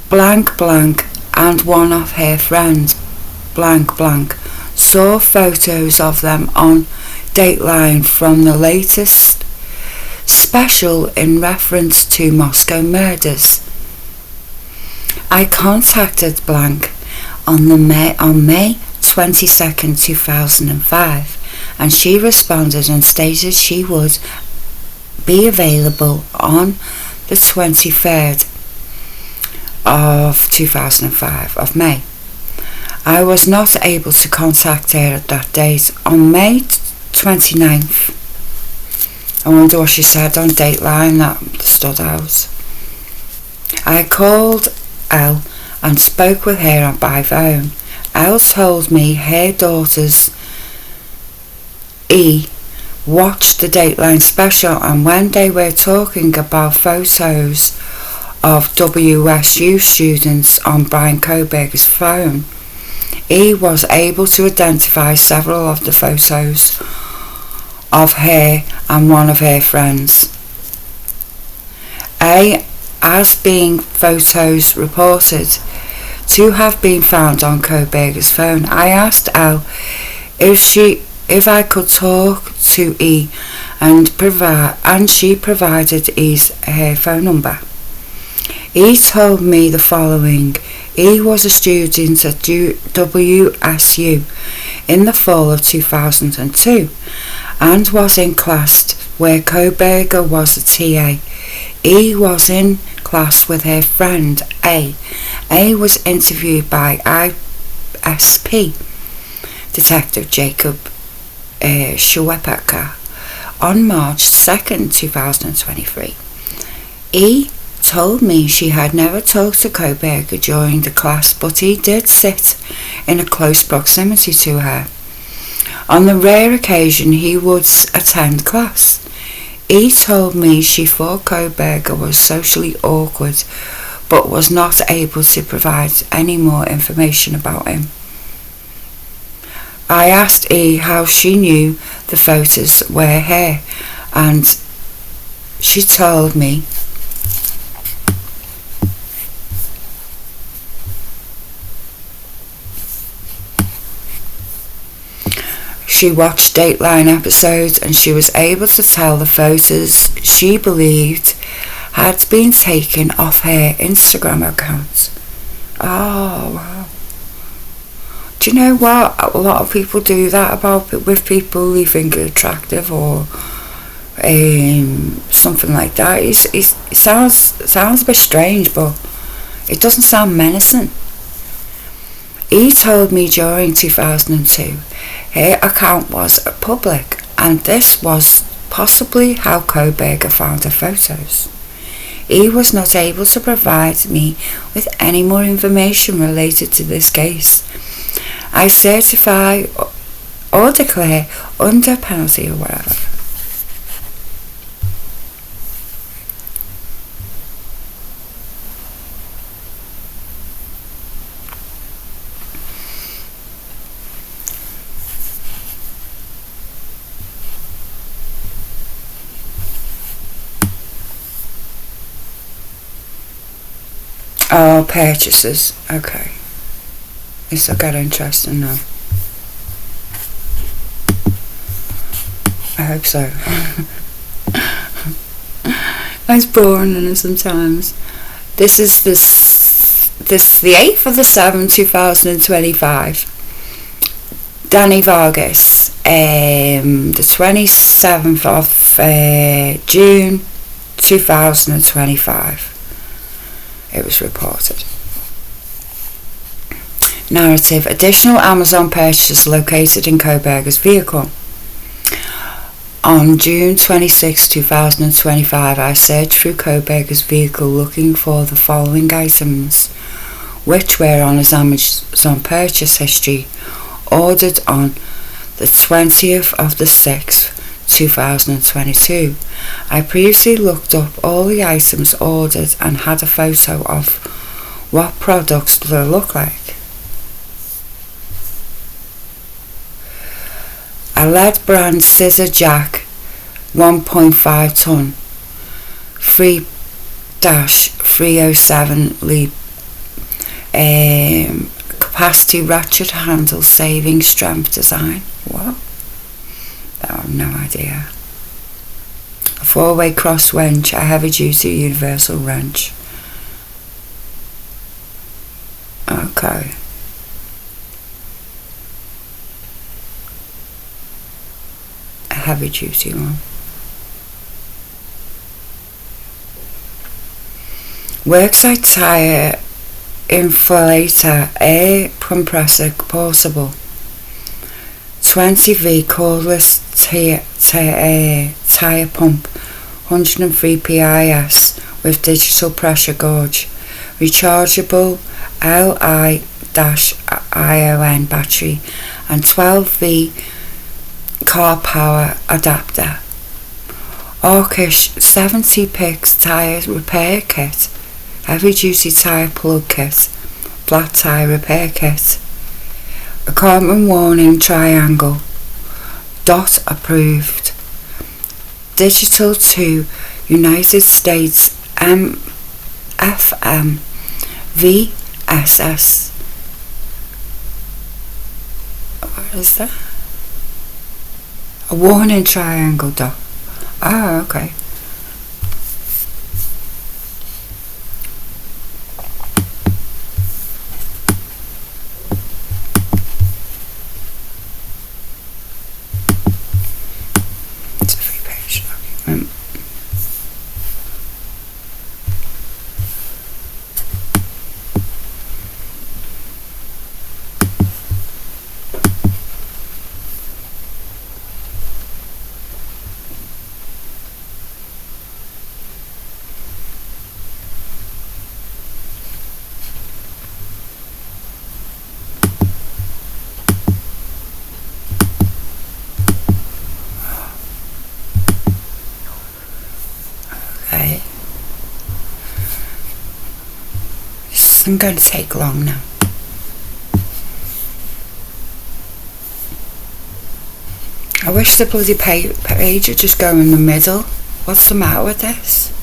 blank blank and one of her friends blank blank saw photos of them on Dateline from the latest special in reference to Moscow murders. I contacted blank on May 22nd, 2005, and she responded and stated she would be available on the 23rd of 2005 of May. I was not able to contact her at that date. On May 29th, I wonder what she said on Dateline that stood out. I called Elle and spoke with her by phone. Elle told me her daughters E watched the Dateline special, and when they were talking about photos of WSU students on Brian Koberger's phone, E was able to identify several of the photos of her and one of her friends. A as being photos reported to have been found on Koberger's phone. I asked Elle if she if I could talk to E, and she provided her phone number. E told me the following. E was a student at WSU in the fall of 2002 and was in class where Koberger was a TA. E was in class with her friend A. A was interviewed by ISP Detective Jacob Schwepaka on March 2nd, 2023. E told me she had never talked to Koberger during the class, but he did sit in a close proximity to her. On the rare occasion he would attend class. E told me she thought Koberger was socially awkward, but was not able to provide any more information about him. I asked E how she knew the photos were her, and she told me she watched Dateline episodes and she was able to tell the photos she believed had been taken off her Instagram account. Oh, wow. Do you know what? A lot of people do that with people they think are attractive or something like that. It sounds a bit strange, but it doesn't sound menacing. He told me during 2002 her account was public, and this was possibly how Koberger found her photos. He was not able to provide me with any more information related to this case. I certify or declare under penalty or whatever. Oh, purchases. Okay. This will get interesting now. I hope so. It's boring in it sometimes. This is the 8th of the 7th, 2025. Danny Vargas. The 27th of June, 2025. It was reported. Narrative. Additional Amazon purchases located in Koberger's vehicle. On June 26, 2025, I searched through Koberger's vehicle looking for the following items, which were on his Amazon purchase history, ordered on the 20th of the 6th, 2022. I previously looked up all the items ordered and had a photo of what products they look like. A lead brand scissor jack 1.5 ton 3-307 lead capacity ratchet handle saving strength design. What? I have no idea. A 4-way cross wrench, a heavy duty universal wrench. Okay. A heavy duty one. Worksite tire inflator air compressor portable. 20V cordless tire pump, 103 PIS with digital pressure gauge, rechargeable Li-ion battery and 12V car power adapter. Orkish 70 picks tire repair kit, heavy duty tire plug kit, flat tire repair kit. A common warning triangle. DOT approved. Digital to United States FM VSS. What is that? A warning triangle dot. Oh, okay. It's a 3-page document. Okay. This isn't going to take long now. I wish the bloody page would just go in the middle. What's the matter with this?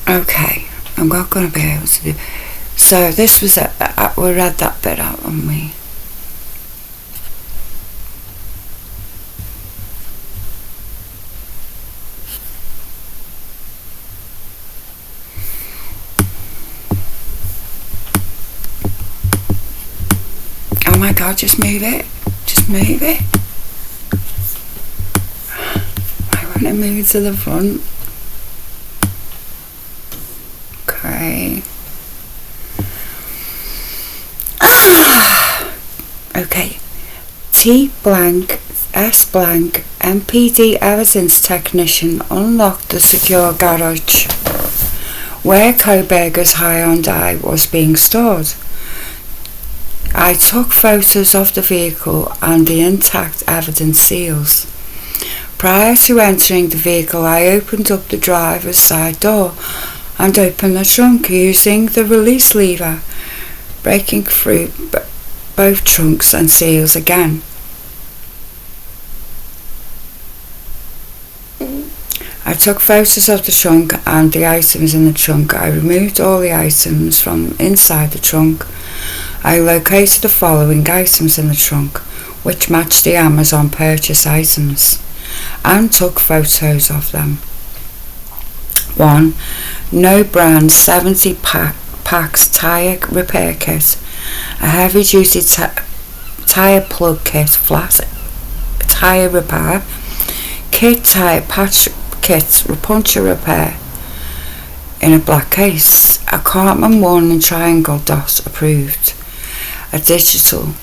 Okay, I'm not going to be able to do. So this was we read that bit out, haven't we? Oh my God, just move it. Just move it. I want to move it to the front. Okay. Okay. T blank S blank MPD evidence technician unlocked the secure garage where Koberger's Hyundai was being stored. I took photos of the vehicle and the intact evidence seals. Prior to entering the vehicle, I opened up the driver's side door and opened the trunk using the release lever, breaking through both trunks and seals again. I took photos of the trunk and the items in the trunk. I removed all the items from inside the trunk. I located the following items in the trunk, which matched the Amazon purchase items, and took photos of them. 1. No brand 70 packs tyre repair kit, a heavy duty tyre plug kit, flat tyre repair kit, tyre patch kit, puncture repair in a black case, a Cartman warning triangle dot approved, a digital,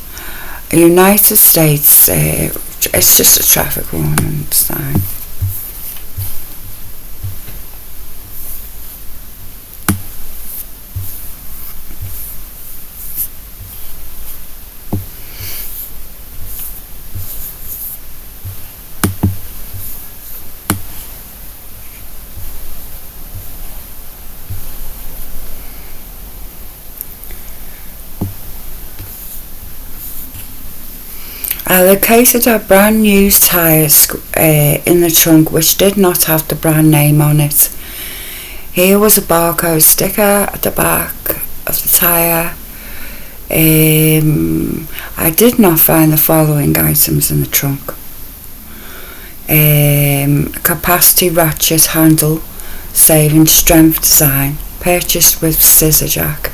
a United States, it's just a traffic warning sign. I located a brand new tyre in the trunk which did not have the brand name on it. Here was a barcode sticker at the back of the tyre. I did not find the following items in the trunk. Capacity ratchet handle, saving strength design, purchased with scissor jack.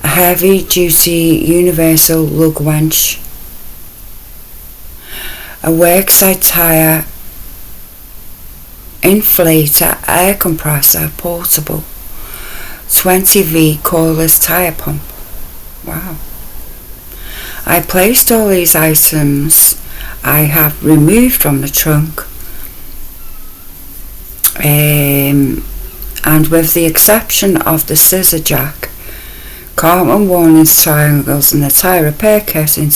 A heavy duty universal lug winch. A worksite tyre inflator air compressor portable 20V cordless tyre pump. Wow. I placed all these items I have removed from the trunk, and with the exception of the scissor jack, Cartman warnings triangles and the tyre repair kit in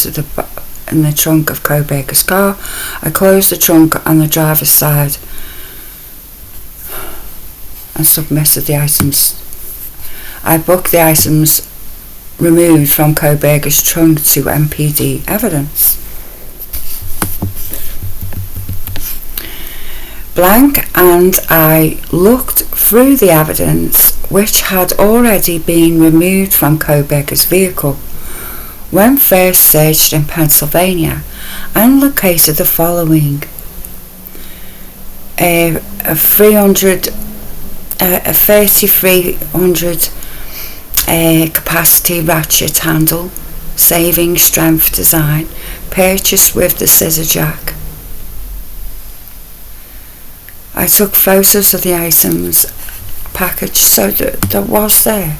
the trunk of Koberger's car, I closed the trunk on the driver's side and submitted the items. I booked the items removed from Koberger's trunk to MPD evidence. Blank and I looked through the evidence which had already been removed from Kobeger's vehicle when first searched in Pennsylvania and located the following: a 3300 capacity ratchet handle, saving strength design, purchased with the scissor jack. I took photos of the items package, so that was there.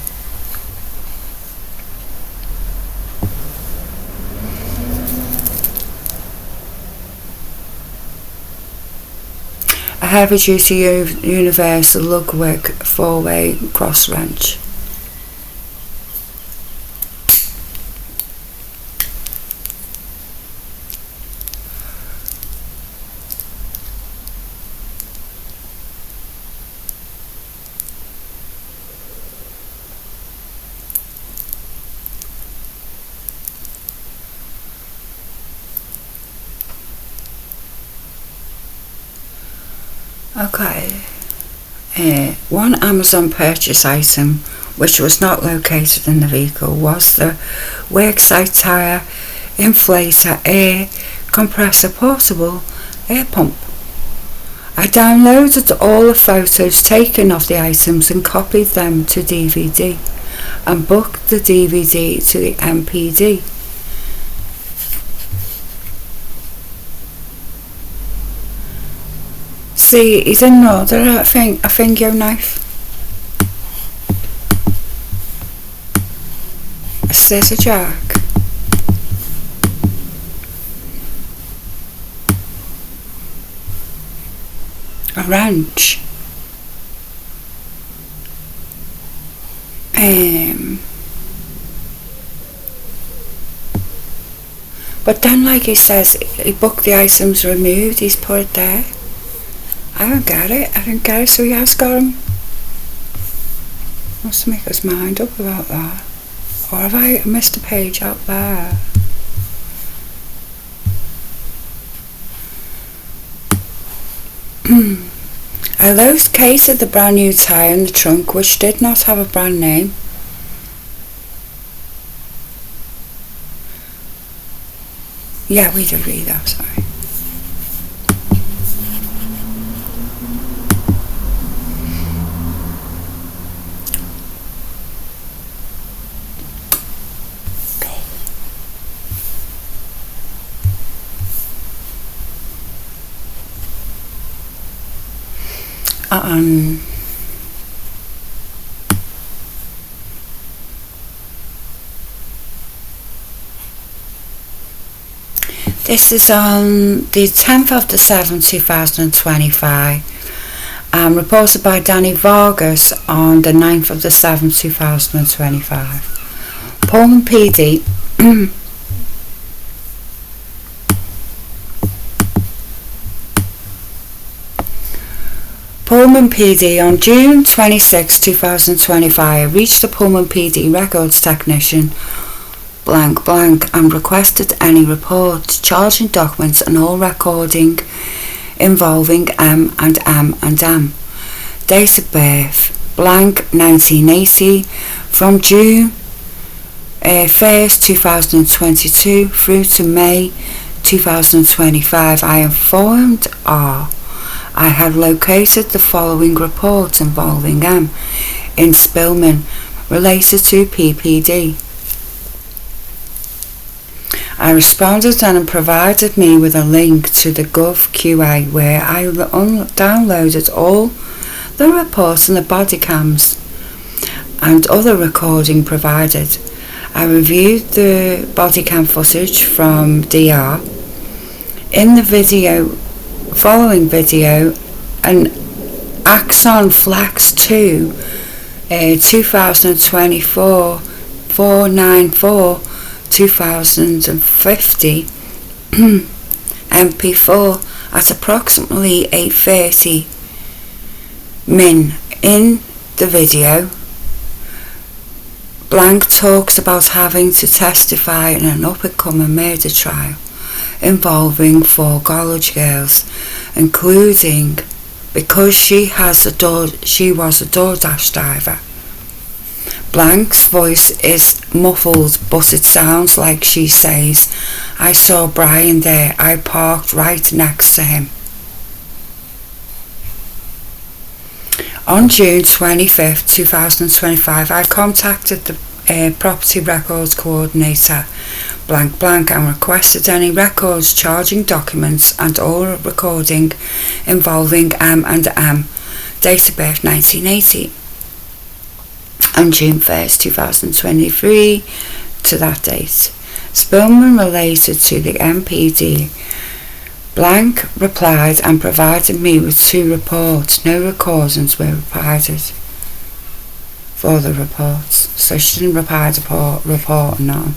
A heavy duty universal lugwork 4-way cross wrench. Okay, one Amazon purchase item which was not located in the vehicle was the worksite tyre inflator air compressor portable air pump. I downloaded all the photos taken of the items and copied them to DVD and booked the DVD to the MPD. See, he's in order, a finger knife, a scissor jack, a wrench, but then, like he says, he booked the items removed, he's put it there. I don't get it, so he has got him. Must make his mind up about that. Or have I missed a page out there? I located the brand new tyre in the trunk which did not have a brand name. Yeah, we did read that, sorry. This is on the 10th of the 7th 2025, reported by Danny Vargas on the 9th of the 7th 2025. Pullman PD Pullman PD on June 26, 2025 reached the Pullman PD records technician blank and requested any reports, charging documents and all recording involving M. Date of birth blank 1980 from June 1st 2022 through to May 2025. I informed R. I had located the following reports involving M in Spillman related to PPD. I responded and provided me with a link to the GovQA where I downloaded all the reports and the body cams and other recording provided. I reviewed the body cam footage from DR. In the following video, an Axon Flex 2 2024 494 2050 MP4 at approximately 8:30 min. In the video, blank talks about having to testify in an up-and-coming murder trial involving 4 college girls, including because she was a DoorDash driver. Blank's voice is muffled, but it sounds like she says, "I saw Brian there. I parked right next to him." On June 25th, 2025, I contacted the property records coordinator, blank blank, and requested any records, charging documents, and all recording involving M and M, date of birth 1980. On June 1st, 2023, to that date. Spillman related to the MPD. Blank replied and provided me with 2 reports. No recordings were provided for the reports. So she didn't provide a report, no.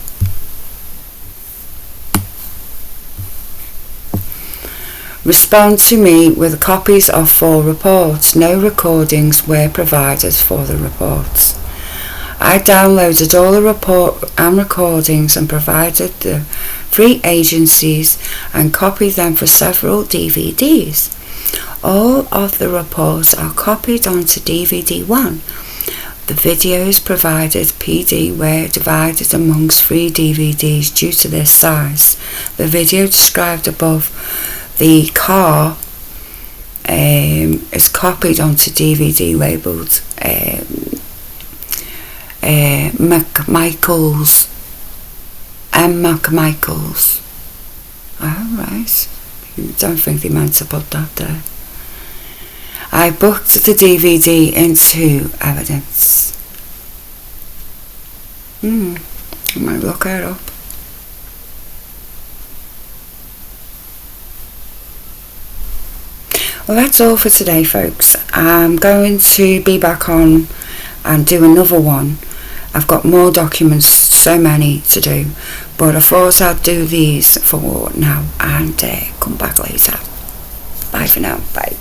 Respond to me with copies of 4 reports. No recordings were provided for the reports. I downloaded all the report and recordings and provided the 3 agencies and copied them for several DVDs. All of the reports are copied onto DVD 1. The videos provided PD were divided amongst 3 DVDs due to their size. The video described above the car is copied onto DVD labelled McMichaels. Alright. I don't think they meant to put that there. I booked the DVD into evidence. I might look her up. Well, that's all for today, folks. I'm going to be back on and do another one. I've got more documents, so many to do, but I thought I'd do these for now and come back later. Bye for now. Bye.